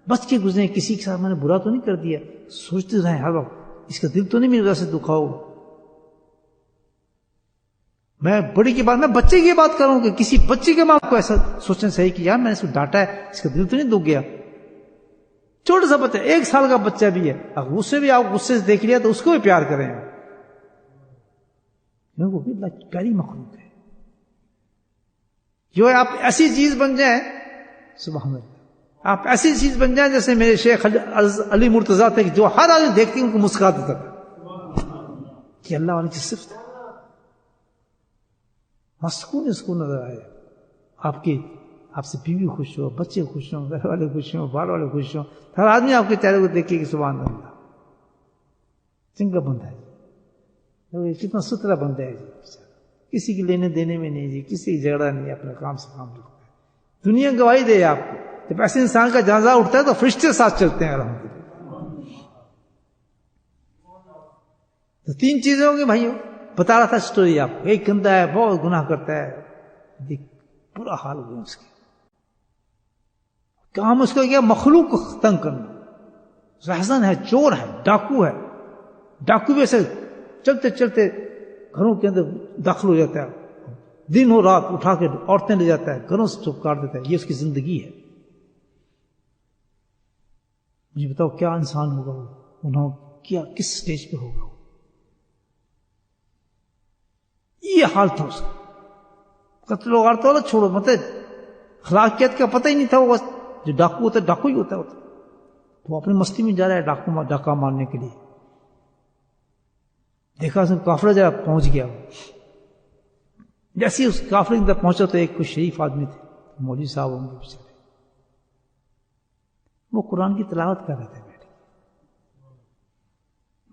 بچ کے گزرے. کسی کے ساتھ میں نے برا تو نہیں کر دیا، سوچتے رہیں ہر وقت اس کا دل تو نہیں میری وجہ سے دکھا ہوگا. میں بڑی کی بات، میں بچے کی بات کروں کہ کسی بچے کے ماں کو ایسا سوچنا صحیح کہ یار میں نے اس کو ڈانٹا ہے، اس کا دل تو نہیں دکھ گیا. چھوٹا سا بچہ 1 سال کا بچہ بھی ہے، اگر اسے بھی آپ غصے سے دیکھ لیا تو اس کو بھی پیار کریں. وہ بھی اللہ کی پیاری مخلوق ہے. جو آپ ایسی چیز بن جائیں، سبحان اللہ، آپ ایسی چیز بن جائیں جیسے میرے شیخ علی مرتضیٰ تھے کہ جو ہر آدمی دیکھتی ان کو مسکرا دیتا تھا. کہ اللہ والی کی صفت ہے. مسکون اس کو نظر آئے آپ سے بیوی خوش ہو، بچے خوش ہوں، گھر والے خوش ہوں، بال والے خوش ہوں، ہر آدمی آپ کے چہرے کو دیکھے کہ سبحان اللہ چنگا بندہ ہے، کتنا ستھرا بندہ ہے جی. کسی کے لینے دینے میں نہیں جی، کسی کی جھگڑا نہیں، اپنے کام سے کام رکھتا ہے. دنیا گواہی دے آپ کو. جب ایسے انسان کا جنازہ اٹھتا ہے تو فرشتے ساتھ چلتے ہیں الحمدللہ. تو 3 چیزیں ہوں گی بھائیو. بتا رہا تھا سٹوری آپ کو. ایک گندا ہے، بہت گناہ کرتا ہے، برا حال ہوا اس کے. کام اس کو کیا؟ مخلوق کو تنگ کرنا. رہزن ہے، چور ہے، ڈاکو ہے. ڈاکو بھی ایسے چلتے چلتے گھروں کے اندر داخل ہو جاتا ہے، دن ہو رات اٹھا کے عورتیں لے جاتا ہے، گھروں سے چپ کاٹ دیتا ہے. یہ اس کی زندگی ہے. مجھے بتاؤ کیا انسان ہوگا وہ، انہوں کیا کس سٹیج پہ ہوگا وہ. یہ حال تھا اس کا. قتل و غارت والا چھوڑو، مطلب اخلاقیات کا پتہ ہی نہیں تھا. وہ جو ڈاکو ہوتا ہے ڈاکو ہی ہوتا ہے. وہ اپنی مستی میں جا رہا ہے ڈاکہ مارنے کے لیے. دیکھا اس نے کافرہ جا پہنچ گیا. جیسے اس کافرے کے اندر پہنچا تو ایک کوئی شریف آدمی تھے، مولوی صاحب ہوں گے بیچارے. وہ قرآن کی تلاوت کر رہے تھے بیٹھ کے.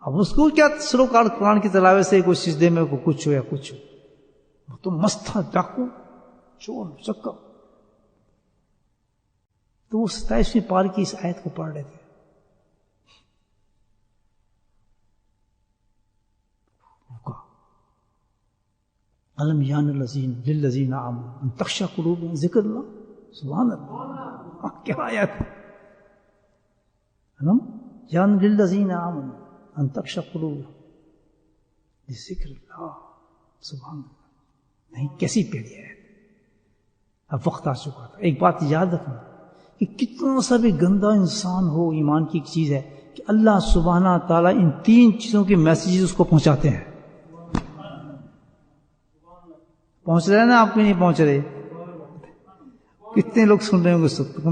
اب اس کو کیا سروکار قرآن کی تلاوت سے کوئی سجدے میں کوئی کچھ ہو یا کچھ ہو. وہ تو مست تھا، ڈاکو، چور، چکا. تو وہ 27ویں پار کی اس آیت کو پڑھ رہے تھے. علم یان للذین آمنوا ان تخشع قلوبهم ذکر اللہ. سبحان اللہ، کیا آیت ہے. علم یان للذین آمنوا ان تخشع قلوبهم لذکر اللہ. سبحان اللہ. نہیں، کیسی پیڑی ہے. اب وقت آ چکا تھا. ایک بات یاد رکھنا کہ کتنا سا بھی گندا انسان ہو، ایمان کی ایک چیز ہے کہ اللہ سبحانہ تعالیٰ ان 3 چیزوں کے میسیجز اس کو پہنچاتے ہیں. پہنچ رہے ہیں نا؟ آپ کو نہیں پہنچ رہے. کتنے لوگ سن رہے ہوں گے؟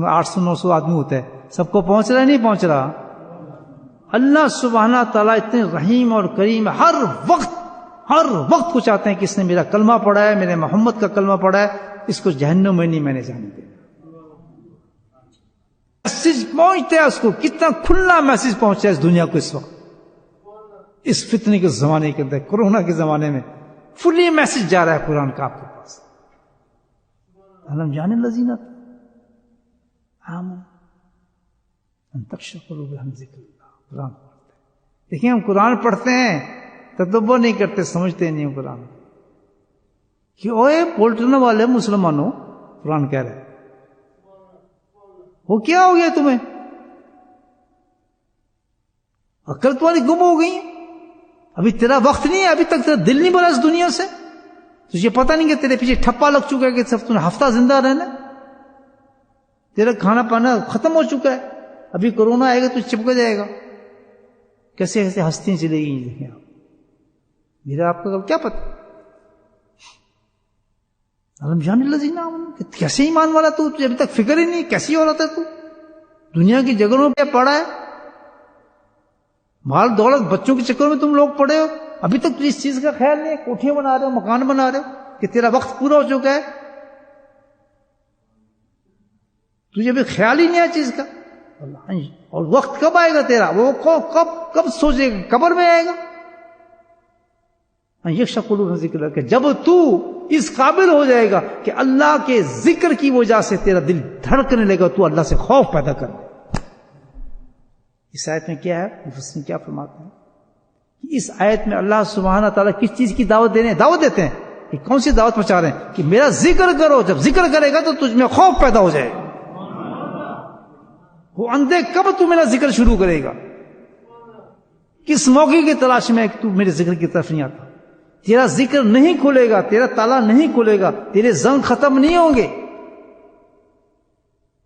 800-900 آدمی ہوتا ہے. سب کو پہنچ رہا ہے؟ نہیں پہنچ رہا. اللہ سبحانہ تعالیٰ اتنے رحیم اور کریم، ہر وقت کو چاہتے ہیں کہ اس نے میرا کلمہ پڑھا ہے، میرے محمد کا کلمہ پڑھا ہے، اس کو جہنم میں نہیں میں نے جانے دیا. میسج پہنچتا ہے اس کو. کتنا کھلا میسج پہنچا ہے اس دنیا کو اس وقت، اس فتنے کے زمانے کے اندر، کورونا کے زمانے میں فلی میسج جا رہا ہے قرآن کا آپ کے پاس. علم جان الذین آمنوا ان تخشع قلوبهم ذکر اللہ. قرآن پڑھتے ہیں. دیکھیں ہم قرآن پڑھتے ہیں، تدبر نہیں کرتے، سمجھتے نہیں ہیں قرآن کہ اوے پولٹنے والے مسلمانوں، قرآن کہہ رہے ہیں وہ کیا ہو گیا تمہیں؟ عقل تمہاری گم ہو گئی. ابھی تیرا وقت نہیں ہے، ابھی تک تیرا دل نہیں بنا اس دنیا سے. تجھے پتہ نہیں کہ تیرے پیچھے ٹھپا لگ چکا ہے کہ صرف تم نے ہفتہ زندہ رہنا. تیرا کھانا پانا ختم ہو چکا ہے. ابھی کورونا آئے گا تو چپک جائے گا. کیسے کیسے ہستیاں چلے گئی. دیکھیں آپ، میرا آپ کا کیا پتہ. علم جان الذین آمنوا، کیسے ایمان والا تو ابھی تک فکر ہی نہیں. کیسی عورت ہے تو؟ دنیا کی جگہوں پہ پڑا ہے، مال دولت بچوں کے چکر میں تم لوگ پڑے ہو. ابھی تک تو اس چیز کا خیال نہیں ہے. کوٹھیاں بنا رہے ہو، مکان بنا رہے ہو کہ تیرا وقت پورا ہو چکا ہے. تجھے ابھی خیال ہی نہیں ہے چیز کا. اور وقت کب آئے گا تیرا؟ وہ کب سوچے گا؟ قبر میں آئے گا. یکشع قلوبهم ذکر اللہ، کہ جب تو اس قابل ہو جائے گا کہ اللہ کے ذکر کی وجہ سے تیرا دل دھڑکنے لگے گا، تو اللہ سے خوف پیدا کر لے. اس آیت میں کیا ہے؟ مفسرین کیا فرماتے ہیں کہ اس آیت میں اللہ سبحانہ تعالیٰ کس چیز کی دعوت دیتے ہیں؟ یہ کون سی دعوت پہنچا رہے ہیں کہ میرا ذکر کرو، جب ذکر کرے گا تو تجھ میں خوف پیدا ہو جائے گا. وہ اندھے کب تو میرا ذکر شروع کرے گا؟ کس موقع کی تلاش میں تو میرے ذکر کی طرف نہیں آتا؟ تیرا ذکر نہیں کھلے گا، تیرا تالا نہیں کھلے گا، تیرے زنگ ختم نہیں ہوں گے.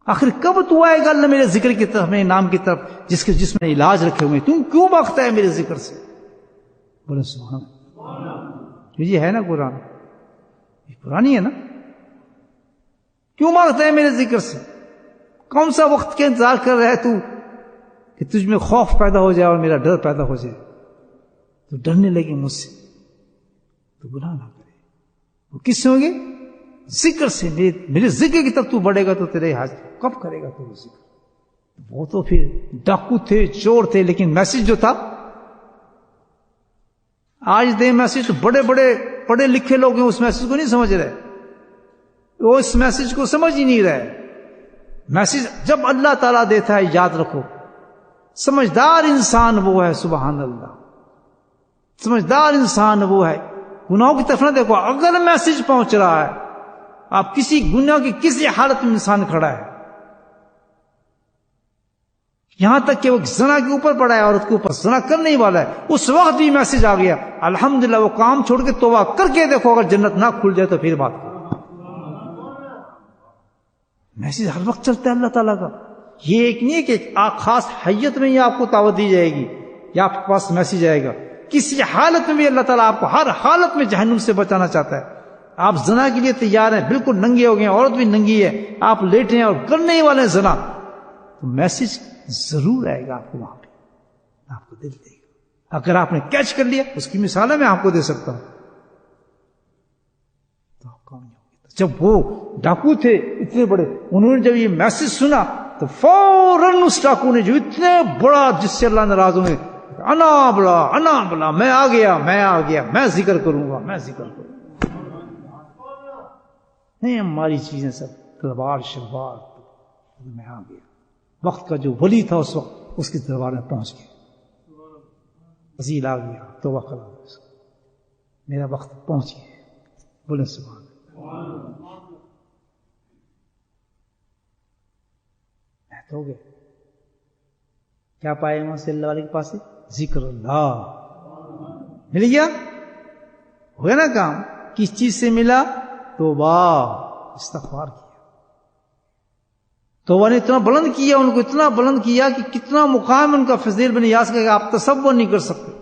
آخر کب تو آئے گا اللہ میرے ذکر کی طرف، میرے نام کی طرف، جس میں علاج رکھے ہوئے، تم کیوں بھاگتا ہے میرے ذکر سے؟ بولے سبحان اللہ. یہ ہے نا قرآن، یہ پرانی ہے نا. کیوں بھاگتا ہے میرے ذکر سے؟ کون سا وقت کے انتظار کر رہا ہے تو کہ تجھ میں خوف پیدا ہو جائے اور میرا ڈر پیدا ہو جائے، تو ڈرنے لگے مجھ سے، تو گناہ نہ کرے. وہ کس سے ہوں گے؟ ذکر سے. میرے ذکر کی طرف تو بڑھے گا تو تیرے حاجت کب کرے گا تو ذکر. وہ تو پھر ڈاکو تھے، چور تھے، لیکن میسج جو تھا آج دے میسج تو بڑے بڑے پڑھے لکھے لوگ ہیں اس میسج کو نہیں سمجھ رہے، وہ اس میسج کو سمجھ ہی نہیں رہے. میسج جب اللہ تعالیٰ دیتا ہے یاد رکھو، سمجھدار انسان وہ ہے، سبحان اللہ، سمجھدار انسان وہ ہے. گناہوں کی طرف نہ دیکھو. اگر میسج پہنچ رہا ہے، آپ کسی گناہ کی کسی حالت میں انسان کھڑا ہے، یہاں تک کہ وہ زنا کے اوپر پڑا ہے، عورت کے اوپر زنا کرنے ہی والا ہے، اس وقت بھی میسج آ گیا، الحمدللہ وہ کام چھوڑ کے توبہ کر کے دیکھو، اگر جنت نہ کھل جائے تو پھر بات کرو. میسج ہر وقت چلتا ہے اللہ تعالیٰ کا. یہ ایک نہیں ہے کہ خاص حیت میں ہی آپ کو دعوت دی جائے گی یا آپ کے پاس میسج آئے گا. کسی حالت میں بھی اللہ تعالیٰ آپ کو ہر حالت میں جہنم سے بچانا چاہتا ہے. آپ زنا کے لیے تیار ہیں، بالکل ننگے ہو گئے ہیں، عورت بھی ننگی ہے، آپ لیٹے ہیں اور کرنے ہی والے ہیں زنا، تو میسج ضرور آئے گا آپ کو، وہاں پہ آپ کو دل دے گا. اگر آپ نے کیچ کر لیا، اس کی مثالیں میں آپ کو دے سکتا ہوں. تو آپ کامیاب ہو گئے. جب وہ ڈاکو تھے اتنے بڑے، انہوں نے جب یہ میسج سنا تو فوراً اس ڈاکو نے جو اتنے بڑا، جس سے اللہ ناراض ہوئے، انا بلا میں آ گیا، میں ذکر کروں گا، میں ذکر کروں گا. نہیں ہماری چیزیں سب تلوار شلوار میں آ گیا. وقت کا جو ولی تھا اس وقت اس کی تلوار میں پہنچ گیا، عزیل آ گیا، توبہ کرا، میرا وقت پہنچ گیا. بولے سبحان اللہ. ہو گئے کیا پائے وہاں سے اللہ والے کے پاس سے؟ ذکر اللہ مل گیا، ہو گیا نا کام. کس چیز سے ملا؟ توبہ، استغفار کیا. توبہ نے اتنا بلند کیا، ان کو اتنا بلند کیا کہ کتنا مقام ان کا فضیل بن یاس کا آپ تصور نہیں کر سکتے.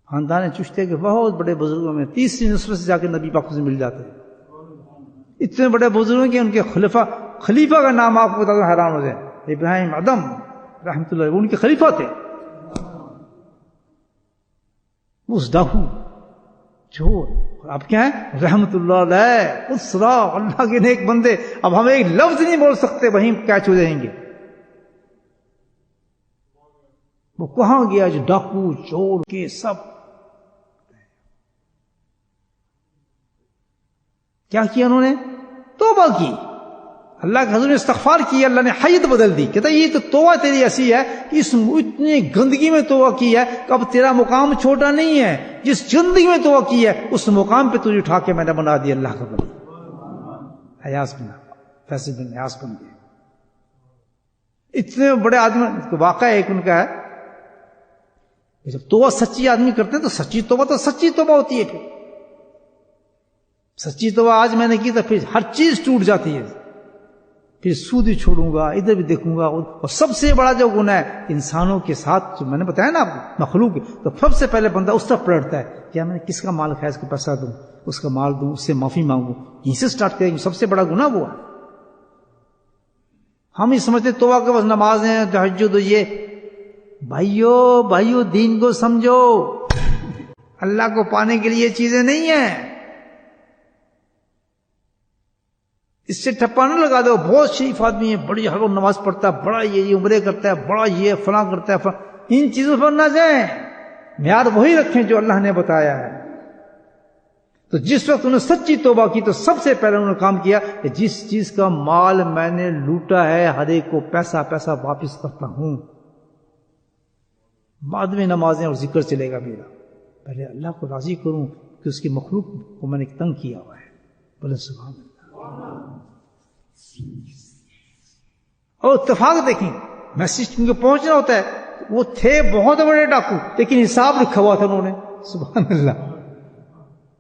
خاندان چشتے کے بہت بڑے بزرگوں میں تیسری نسل سے جا کے نبی پاک سے مل جاتے ہیں. اتنے بڑے بزرگوں کے ان کے خلیفہ کا نام آپ کو بتا دوں حیران ہو جائے. ابراہیم ادم رحمۃ اللہ، وہ ان کے خلیفہ تھے. اس ڈاکو چور، اب کیا ہے؟ رحمت اللہ علیہ، اسرا، اللہ کے نیک بندے. اب ہم ایک لفظ نہیں بول سکتے، وہیں کیچ ہو جائیں گے. وہ کہاں گیا جو ڈاکو چور کے سب کیا کیا؟ انہوں نے توبہ کی، اللہ کے حضور نے استغفار کی، اللہ نے حیت بدل دی. کہتا یہ تو توبہ تیری ایسی ہے کہ اس اتنی گندگی میں توبہ کی ہے کہ اب تیرا مقام چھوٹا نہیں ہے. جس گندگی میں توبہ کی ہے اس مقام پہ تجھے اٹھا کے میں نے بنا دیا اللہ کا بلی. ایاز بن فیصل بن ایاز بن گئے. اتنے بڑے آدمی، واقعہ ایک ان کا ہے، جب توبہ سچی آدمی کرتے ہیں تو سچی توبہ ہوتی ہے. پھر سچی توبہ آج میں نے کی تو پھر ہر چیز ٹوٹ جاتی ہے. پھر سود بھی چھوڑوں گا، ادھر بھی دیکھوں گا. اور سب سے بڑا جو گناہ ہے انسانوں کے ساتھ، جو میں نے بتایا نا آپ کو، مخلوق، تو سب سے پہلے بندہ اس طرف پلٹتا ہے، کیا میں نے کس کا مال کھایا، اس کو پیسہ دوں، اس کا مال دوں، اس سے معافی مانگوں. یہیں سے سٹارٹ کریں گے. سب سے بڑا گناہ وہ ہے. ہم ہی سمجھتے توبہ کے بس نمازیں، تہجد، یہ بھائیو دین کو سمجھو. اللہ کو پانے کے لیے یہ چیزیں نہیں ہیں. اس سے ٹھپا نہ لگا دو. بہت شریف آدمی ہے، بڑی ہر وقت نماز پڑھتا ہے، بڑا یہ عمرے کرتا ہے، بڑا یہ فلاں کرتا ہے، ان چیزوں پر نہ جائیں. معیار وہی رکھیں جو اللہ نے بتایا ہے. تو جس وقت انہوں نے سچی توبہ کی تو سب سے پہلے انہوں نے کام کیا کہ جس چیز کا مال میں نے لوٹا ہے ہر ایک کو پیسہ واپس کرتا ہوں. بعد میں نمازیں اور ذکر چلے گا میرا. پہلے اللہ کو راضی کروں، کہ اس کی مخلوق کو میں نے تنگ کیا ہوا ہے. بولے سبحان اللہ. اور اتفاق دیکھیں میسج ان کو پہنچنا ہوتا ہے. وہ تھے بہت بڑے ڈاکو لیکن حساب لکھا ہوا تھا انہوں نے. سبحان اللہ.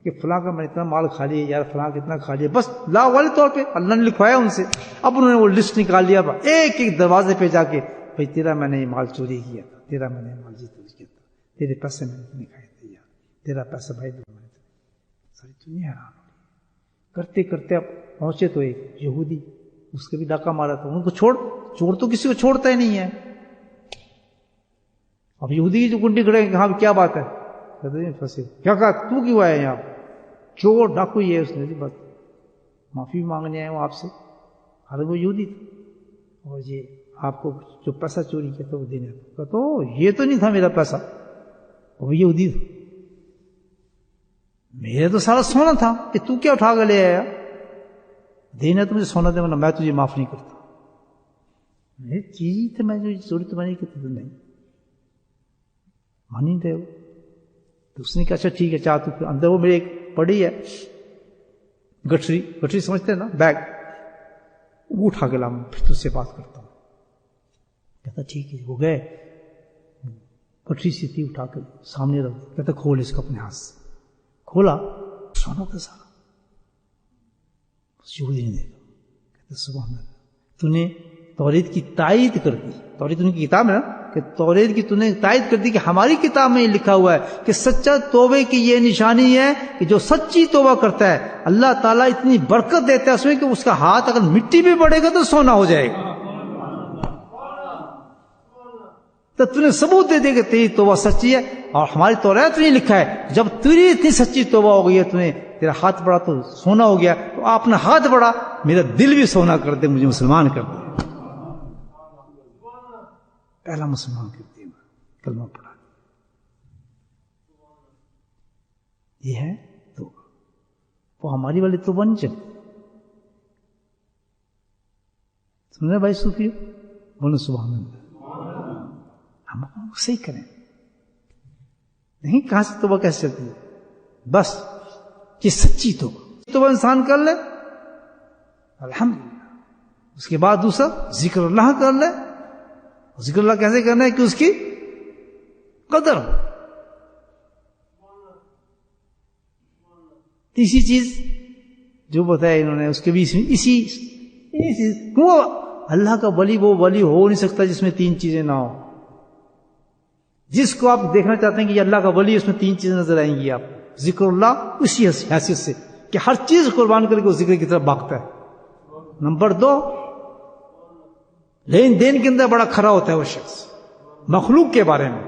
کہ فلاں کا میں اتنا مال کھا لیا یار, فلاں کتنا کھا لیا, بس لا والے طور پہ اللہ نے لکھوایا ان سے. اب انہوں نے وہ لسٹ نکال لیا, ایک ایک دروازے پہ جا کے بھائی تیرا میں نے یہ مال چوری کیا تھا, تیرا میں نے مال چوری کیا تھا, تیرے پیسے میں نے کھائے تھے یار, تیرا پیسہ بھائی دو. ساری دنیا حیران ہو رہی. کرتے کرتے اب پہنچے تو ایک یہودی, اس کے بھی ڈاکہ مارا تھا. ان کو چھوڑ, چور تو کسی کو چھوڑتا ہی نہیں ہے. اب یہودی کی جو کنڈی کھڑے ہیں, ہاں کیا بات ہے, پھنسے. کیا کہا تو کیوں آیا یہاں, چور ڈاکو یہ ہے. اس نے بس معافی مانگنے آئے وہ آپ سے. حالانکہ وہ یہودی تھا, اور یہ آپ کو جو پیسہ چوری کیا تھا وہ دینے تھا. تو یہ تو نہیں تھا میرا پیسہ, وہ یہودی تھا. میرا تو سارا سونا تھا, کہ تو کیا اٹھا کر لے آیا, دینا تو مجھے سونا دے ورنہ میں تجھے معاف نہیں کرتا. میری چیز ہی تھی, میں جو چوری تو میں نہیں کرتی. تو نہیں مان ہی رہے ہو. تو اس نے کہا اچھا ٹھیک ہے, چاہ تو اندر وہ میرے ایک پڑی ہے گٹھری سمجھتے ہیں نا, بیگ, وہ اٹھا کے لا, پھر تجھ سے بات کرتا ہوں. کہتا ٹھیک ہے. وہ گئے, گٹھری سی تھی, اٹھا کے سامنے رکھ. کہتا کھول اس کو اپنے ہاتھ سے. کھولا, سونا تھا سارا. یہودی نے دیکھا, کہتا سبحان اللہ, تو نے توریت کی تائید کر دی. توریت ان کی کتاب ہے نا, کہ توریت کی تو نے تائید کر دی کہ ہماری کتاب میں یہ لکھا ہوا ہے کہ سچا توبے کی یہ نشانی ہے کہ جو سچی توبہ کرتا ہے اللہ تعالیٰ اتنی برکت دیتا ہے اس میں کہ اس کا ہاتھ اگر مٹی بھی پڑے گا تو سونا ہو جائے گا. تو تو نے ثبوت دے دے کہ تیری توبہ سچی ہے, اور ہماری توریت میں لکھا ہے جب تیری اتنی سچی توبہ ہو گئی ہے, تمہیں تیرا ہاتھ بڑا تو سونا ہو گیا, تو اپنا ہاتھ بڑا, میرا دل بھی سونا کر دے, مجھے مسلمان کر دے. پہلا مسلمان کر دیا, کلمہ پڑھا. یہ ہے توبہ. وہ ہماری والی توبہ نہیں چلتی. سن رہے بھائی صوفی, بولو سبحان اللہ. ہم صحیح کریں نہیں, کہاں سے توبہ کیسے چلتی ہے؟ بس یہ سچی توبہ انسان کر لے الحمدللہ. اس کے بعد دوسرا ذکر اللہ کر لے. ذکر اللہ کیسے کرنا ہے کہ اس کی قدر ہو. تیسری چیز جو بتایا انہوں نے اس کے بھی اسی وہ اللہ کا ولی وہ ولی ہو نہیں سکتا جس میں تین چیزیں نہ ہو. جس کو آپ دیکھنا چاہتے ہیں کہ یہ اللہ کا ولی, اس میں تین چیزیں نظر آئیں گی آپ. ذکر اللہ اسی حیثیت سے کہ ہر چیز قربان کر کے وہ ذکر کی طرف بھاگتا ہے. نمبر 2, لین دین کے اندر بڑا کھڑا ہوتا ہے وہ شخص مخلوق کے بارے میں.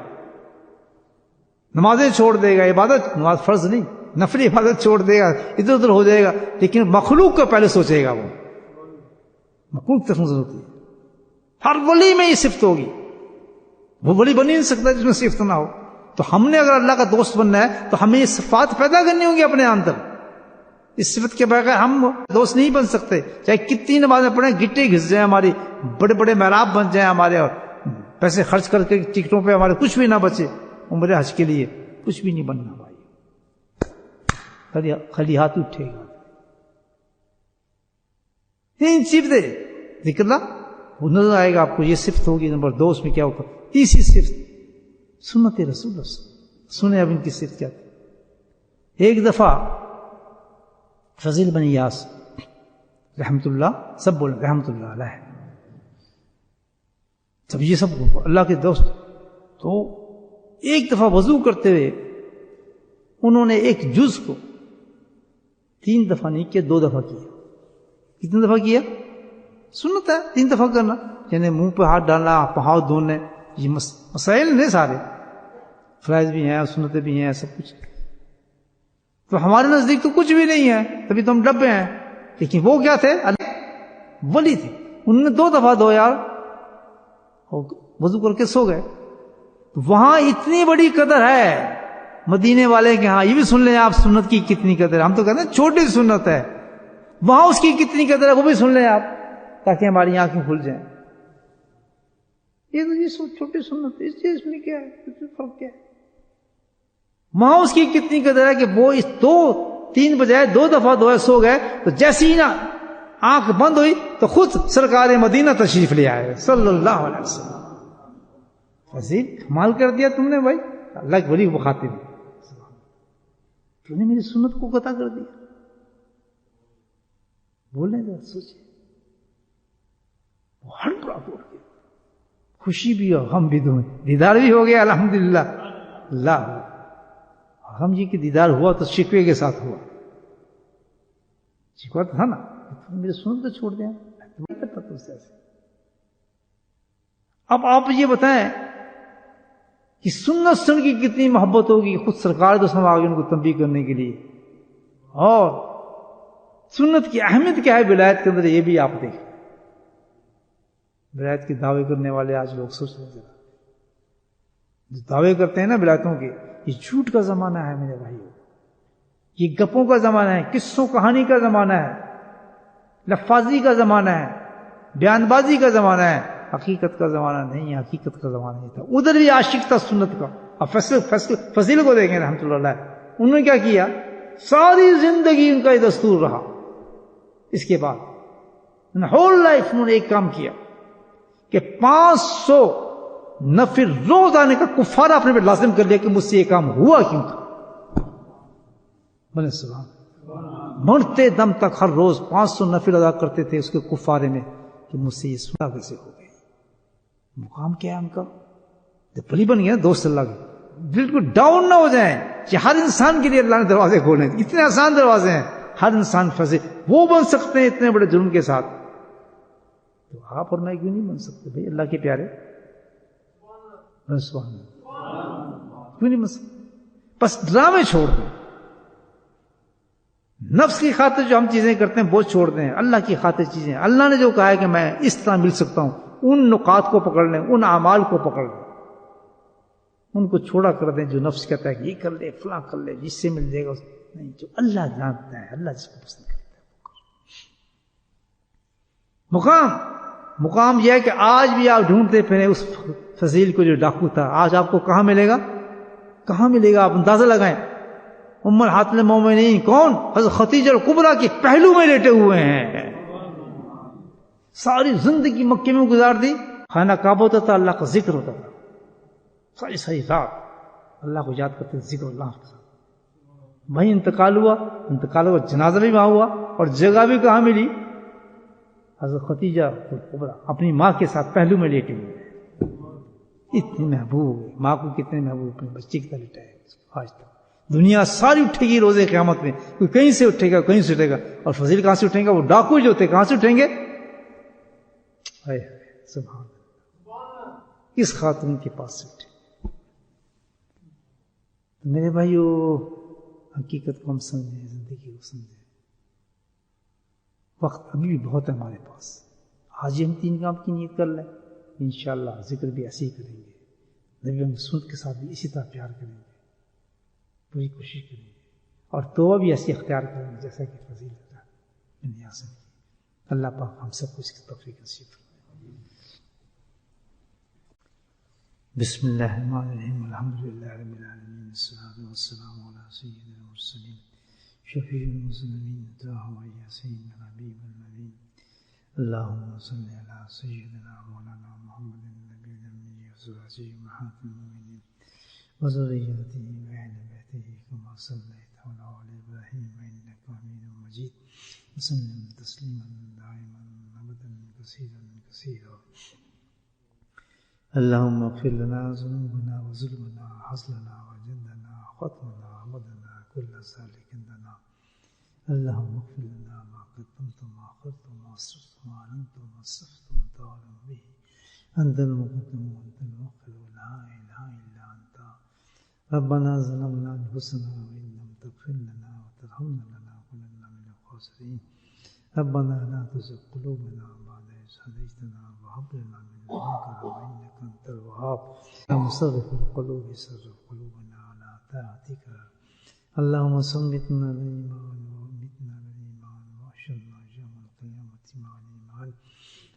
نمازیں چھوڑ دے گا, عبادت, نماز فرض نہیں, نفلی عبادت چھوڑ دے گا, ادھر ادھر ہو جائے گا, لیکن مخلوق کو پہلے سوچے گا. وہ مخلوق طرف نظر ہوتی ہے. ہر ولی میں یہ صفت ہوگی. وہ ولی بن ہی نہیں سکتا جس میں صفت نہ ہو. تو ہم نے اگر اللہ کا دوست بننا ہے تو ہمیں یہ صفات پیدا کرنی ہوں گی اپنے اندر. اس صفت کے بغیر ہم دوست نہیں بن سکتے. چاہے کتنی نمازیں پڑھیں, گٹے گھس جائیں ہماری, بڑے بڑے محراب بن جائیں ہمارے, اور پیسے خرچ کر کے ٹکٹوں پہ ہمارے کچھ بھی نہ بچے عمر حج کے لیے, کچھ بھی نہیں بننا بھائی. خالی ہاتھ اٹھے گا. ان صفت ذکر اللہ وہ نظر آئے گا آپ کو. یہ صفت ہوگی نمبر 2. اس میں کیا ہوگا؟ تیسری صفت سنت رسول اللہ. سنیں اب ان کی صفت کیا تھی. ایک دفعہ فضیل بن یاس رحمت اللہ, سب بولیں رحمت اللہ علیہ, سب یہ سب اللہ کے دوست, تو ایک دفعہ وضو کرتے ہوئے انہوں نے ایک جز کو 3 دفعہ نہیں کیا, 2 دفعہ کیا. کتنے دفعہ کیا؟ سنت ہے 3 دفعہ کرنا, یعنی منہ پہ ہاتھ ڈالنا, ہاتھ دھونے. یہ مسائل نہیں سارے, فرائض بھی ہیں, سنتیں بھی ہیں, سب کچھ. تو ہمارے نزدیک تو کچھ بھی نہیں ہے, تبھی تو ہم ڈبے ہیں. لیکن وہ کیا تھے؟ ولی تھے. انہوں نے 2 دفعہ دھویا اور وضو کر کے سو گئے. وہاں اتنی بڑی قدر ہے مدینے والے کے. ہاں یہ بھی سن لیں آپ سنت کی کتنی قدر ہے. ہم تو کہتے ہیں چھوٹی سنت ہے, وہاں اس کی کتنی قدر ہے وہ بھی سن لیں آپ, تاکہ ہماری آنکھیں کھل جائیں. یہ تو یہ چھوٹی سنت ہے, اس چیز میں کیا ہے, فرق کیا ہے؟ وہاں اس کی کتنی قدر ہے کہ وہ اس 2-3 بجائے 2 دفعہ دعائیں سو گئے تو جیسی ہی نا آنکھ بند ہوئی تو خود سرکار مدینہ تشریف لے آئے صلی اللہ علیہ وسلم. فضیل کمال کر دیا تم نے بھائی، اللہ کی ولی بخاطب تم نے میری سنت کو قطع کر دیا. بولیں ذرا سوچے، بہت بڑا بول گیا. خوشی بھی ہو غم بھی دونوں، دیدار بھی ہو گیا الحمدللہ. اللہ ہم جی کی دیدار ہوا تو شکوے کے ساتھ ہوا. شکوا تو تھا نا میرے سنت تو چھوڑ دیا، میں کرتا تو اس سے. اب آپ یہ بتائیں کہ سنت سن کی کتنی محبت ہوگی. خود سرکار تو سم آگے ان کو تنبیہ کرنے کے لیے. اور سنت کی اہمیت کیا ہے ولایت کے اندر، یہ بھی آپ دیکھیں. ولایت کے دعوے کرنے والے آج لوگ سوچ رہے ہیں، جو دعوے کرتے ہیں نا ولایتوں کے، یہ جھوٹ کا زمانہ ہے میرے بھائیو. یہ گپوں کا زمانہ ہے، قصوں کہانی کا زمانہ ہے، لفاظی کا زمانہ ہے، بیان بازی کا زمانہ ہے. حقیقت کا زمانہ نہیں ہے، حقیقت کا زمانہ نہیں تھا. ادھر بھی عاشق تھا سنت کا. اب فضیل کو دیکھیں رحمۃ اللہ علیہ، انہوں نے کیا کیا؟ ساری زندگی ان کا یہ دستور رہا. اس کے بعد ہول لائف انہوں نے ایک کام کیا کہ 500 نفل روز آنے کا کفارہ اپنے پہ لازم کر لیا کہ مجھ سے یہ کام ہوا کیوں تھا. بولے سبحان. مرتے دم تک ہر روز 500 نفل ادا کرتے تھے اس کے کفارے میں کہ مجھ سے یہ سنا کیسے ہو گئی. مقام کیا ہے ان کا؟ جب ولی بن گیا دوست اللہ کے، بالکل ڈاؤن نہ ہو جائیں کہ ہر انسان کے لیے اللہ نے دروازے کھولے. اتنے آسان دروازے ہیں، ہر انسان پھنسے. وہ بن سکتے ہیں اتنے بڑے جرم کے ساتھ، تو آپ اور میں کیوں نہیں بن سکتے بھائی اللہ کے پیارے؟ کیوں نہیں بن سکتے؟ بس ڈرامے چھوڑ دیں. نفس کی خاطر جو ہم چیزیں کرتے ہیں وہ چھوڑ دیں. اللہ کی خاطر چیزیں، اللہ نے جو کہا ہے کہ میں اس طرح مل سکتا ہوں، ان نقاط کو پکڑ لیں، ان اعمال کو پکڑ لیں. ان کو چھوڑا کر دیں جو نفس کہتا ہے کہ یہ کر لے، فلاں کر لے، جس سے مل جائے گا. نہیں، جو اللہ جانتا ہے، اللہ جس کو پسند کرتا ہے. مقام یہ ہے کہ آج بھی آپ ڈھونڈتے پھریں اس فضیل کو جو ڈاکو تھا. آج آپ کو کہاں ملے گا؟ کہاں ملے گا؟ آپ اندازہ لگائیں. امہات المومنین کون؟ حضرت خدیجہ کبریٰ کے پہلو میں لیٹے ہوئے ہیں. ساری زندگی مکے میں گزار دی. خانہ کعبہ ہوتا تھا، اللہ کا ذکر ہوتا تھا. ساری رات اللہ کو یاد کرتے، ذکر اللہ کے ساتھ. وہیں انتقال ہوا جنازہ بھی وہاں ہوا. اور جگہ بھی کہاں ملی؟ حضرت خدیجہ کبریٰ اپنی ماں کے ساتھ پہلو میں لیٹے ہوئے. اتنی محبوب ہے ماں کو، کتنے محبوب اپنے بچے کی طرح لیٹا ہے آج تک. دنیا ساری اٹھے گی روزے قیامت میں، کوئی کہیں سے اٹھے گا، کہیں سے اٹھے گا. اور فضیل کہاں سے اٹھیں گا؟ وہ ڈاکو جو تھے کہاں سے اٹھیں گے؟ سبحان کس خاتون کے پاس سے اٹھے. میرے بھائیو، حقیقت کو ہم سمجھیں، زندگی کو سمجھیں. وقت ابھی بھی بہت ہے ہمارے پاس. آج ہم 3 کام کی نیت کر لیں، انشاءاللہ ذکر بھی ایسے ہی کریں گے، نبی ہم سنت کے ساتھ بھی اسی طرح پیار کریں گے، پوری کوشش کریں گے. اور توبہ بھی ایسی اختیار کریں گے جیسا کہ فضیل دنیا سے. اللہ پاک ہم سب کو اس کی توفیق نصیب فرمائے. بسم اللہ الرحمن الرحیم. الحمدللہ رب العالمین، الصلاۃ والسلام علی سیدنا المرسلین شفیع المذنبین طه یاسین حبیب النبی. اللهم صل على سيدنا مولانا محمد النبي الأمي وأزواجه أمهات المؤمنين وذريته وأهل بيته كما صليت على آل إبراهيم إنك حميد مجيد وسلم تسليما دائما أبدا كثيرا. اللهم اغفر لنا ذنوبنا وظلمنا حصلنا وجدنا ختمنا عمدنا كل ذلك عندنا. اللهم اغفر لنا ما قدمت وما أخرت وما أسررت وما أعلنت وما أسرفت وأنت أعلم به. أنت المقدم وأنت المؤخر ولا إله إلا أنت. ربنا ظلمنا أنفسنا وإن لم تغفر لنا وترحمنا لنكونن من الخاسرين. ربنا لا تزغ قلوبنا بعد إذ هديتنا وهب لنا من لدنك رحمة إنك أنت الوهاب. يا مصرف القلوب صرف قلوبنا على طاعتك. اللهم ثبتنا بالإيمان وأمتنا بالإيمان واحشرنا يوم القيامة مع الإيمان.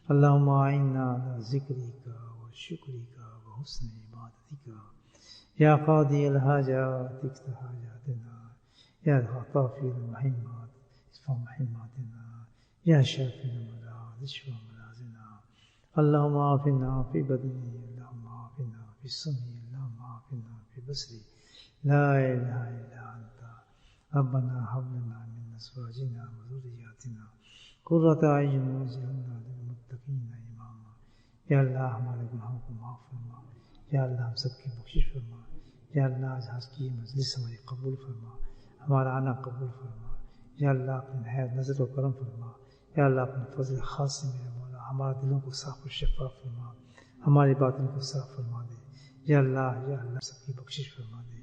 اللهم أعنا على ذكرك وشكرك وحسن عبادتك. یا قاضی الحاجات اقض حاجاتنا، یا خطافی المحمات اشف محماتنا، یا شافی المرض اشف مرضنا. اللهم عافنا فی بدنی، اللهم عافنا فی سمعی، اللهم عافنا فی بصری. لا الہ الا انت ربنا هب لنا من ازواجنا وذریاتنا قرۃ اعین واجعلنا للمتقین اماما. یا اللہ ہمارے گناہوں کو معاف فرما، یا اللہ ہم سب کی بخشش فرما. یا اللہ آج کی مجلس ہماری قبول فرما، ہمارا آنا قبول فرما. یا اللہ اپنے نہایت نظر و کرم فرما. یا اللہ اپنے فضل خاص سے میرے مولا ہمارے دلوں کو صاف و شفاف فرما، ہمارے باطن کو صاف فرما دے. یا اللہ سب کی بخشش فرما دے.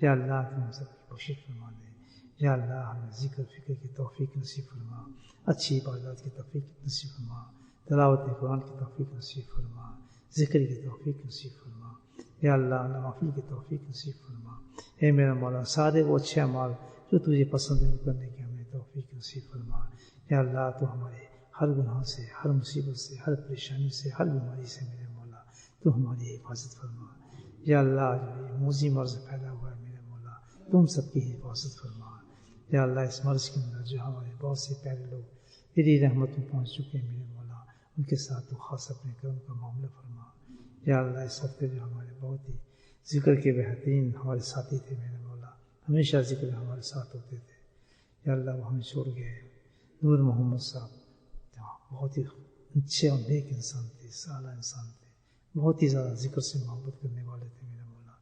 یا اللہ ہم سب کی بخشش فرما دے. یا اللہ ہمیں ذکر فکر کی توفیق نصیب فرما، اچھی عبادات کی توفیق نصیب فرما، تلاوت قرآن کی توفیق نصیب فرما، ذکر کی توفیق نصیب فرما. یا اللہ نوافل کی توفیق نصیب فرما. اے میرا مولا سارے وہ اچھے اعمال جو تجھے پسند ہے وہ کرنے کی ہمیں توفیق نصیب فرما. یا اللہ تو ہمارے ہر گناہ سے، ہر مصیبت سے، ہر پریشانی سے، ہر بیماری سے میرے مولا تو ہماری حفاظت فرما. یا اللہ جو یہ موذی مرض پیدا ہوا ہے میرے مولا تم سب کی حفاظت فرما. یا اللہ اس مرض کے اندر جو ہمارے بہت سے پیارے لوگ تیری رحمت میں پہنچ چکے ہیں میرے مولا ان کے ساتھ تو خاص اپنے کرم کا معاملہ فرما. یا اللہ اس ہفتے جو ہمارے بہت ہی ذکر کے بہترین ہمارے ساتھی تھے میرے مولا، ہمیشہ ذکر ہمارے ساتھ ہوتے تھے. یا اللہ وہ ہمیں چھوڑ گئے. نور محمد صاحب بہت ہی اچھے اور نیک انسان تھے، سالہ انسان تھے، بہت ہی زیادہ ذکر سے محبت کرنے والے تھے میرے مولا.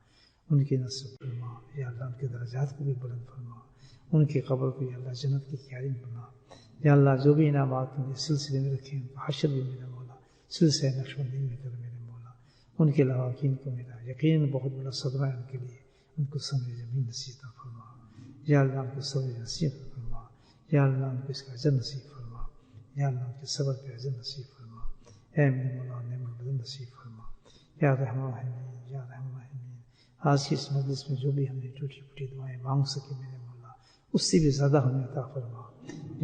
ان کی نصب فرما. یا اللہ ان کے درجات کو بھی بلند فرما، ان کی قبر کو یا اللہ جنت کی کیاری بنا. یا اللہ جو بھی انعامات ان کے سلسلے میں رکھے ان کا حشر بھی میرے مولا سلسلہ نقشبندی میں کر میرے مولا. ان کے لواقین کو میرا یقین بہت بڑا صدمہ ہے ان کے لیے، ان کو صبر جمیل نصیب فرما. یا اللہ ان کو صبر نصیب فرما. یا اللہ ان کو اس کا اجر نصیب فرما. یا اللہ ان کے صبر پہ اجر نصیب فرما. اے میرے مولا نعمت بدل نصیب فرما. یا رحم الرحیمین، یا رحم الرحیمین آج کی اس مجلس میں جو بھی ہم نے ٹوٹی پھوٹی دعائیں مانگ سکے میرے مولا اس سے بھی زیادہ ہمیں عطا فرما.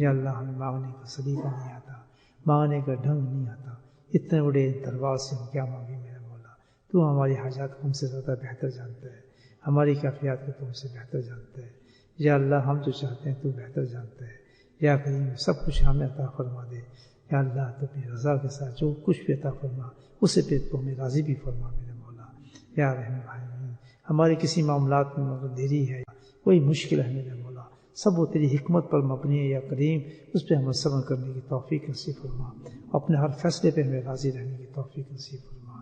یا اللہ ہمیں مانگنے کا سلیقہ نہیں آتا، مانگنے کا ڈھنگ نہیں آتا، اتنے بڑے دربار سے ہم کیا مانگے میرے مولا. تو ہماری حاجات کو ہم سے زیادہ بہتر جانتا ہے، ہماری کیفیات کو تو ہم سے بہتر جانتا ہے. یا اللہ ہم جو چاہتے ہیں تو بہتر جانتا ہے. یا کریم سب کچھ ہمیں عطا فرما دے. یا اللہ تو اپنی رضا کے ساتھ جو کچھ بھی عطا فرما اسے پہ تو ہمیں راضی بھی فرما میرے مولا. یا رحم الرحیمین ہمارے کسی معاملات میں مگر دیری ہے، کوئی مشکل ہے میرے مولا، سب وہ تیری حکمت پر مبنی ہے. یا کریم اس پہ ہمیں صبر کرنے کی توفیق نصیب فرما، اپنے ہر فیصلے پہ ہمیں راضی رہنے کی توفیق نصیب فرما.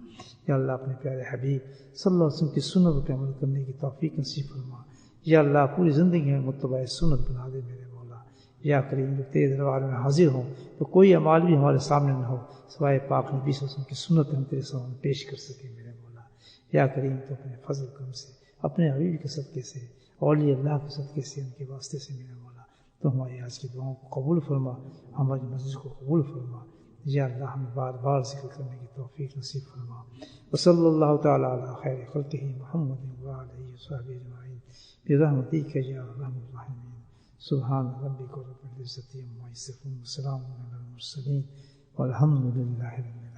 یا اللہ اپنے پیارے حبیب صلی اللہ علیہ وسلم کی سنت پہ عمل کرنے کی توفیق نصیب فرما. یا اللہ پوری زندگی میں متبع سنت بنا دے میرے مولا. یا کریم جو تیرے دربار میں حاضر ہوں تو کوئی عمال بھی ہمارے سامنے نہ ہو سوائے پاک نبی صلی اللہ علیہ وسلم کی سنت ہم تیرے سامنے پیش کر سکے میرے مولا. یا کریم تو اپنے فضل کرم سے، اپنے حبیب کے صدقے سے، اولیاء اللہ کے صدقے سے، ان کے واسطے سے میرے مولا تو ہماری آج کی دعاؤں کو قبول فرما، ہماری مجلس کو قبول فرما. یا اللہ ہمیں بار بار ذکر کرنے کی توفیق نصیب فرما. وصلی اللہ تعالی علی خیر خلقہ محمد وعلیہ وصحبہ اجمعین برحمتک یا ارحم الراحمین. سبحان ربک رب العزۃ عما یصفون وسلام علی المرسلین والحمد للہ رب العالمین.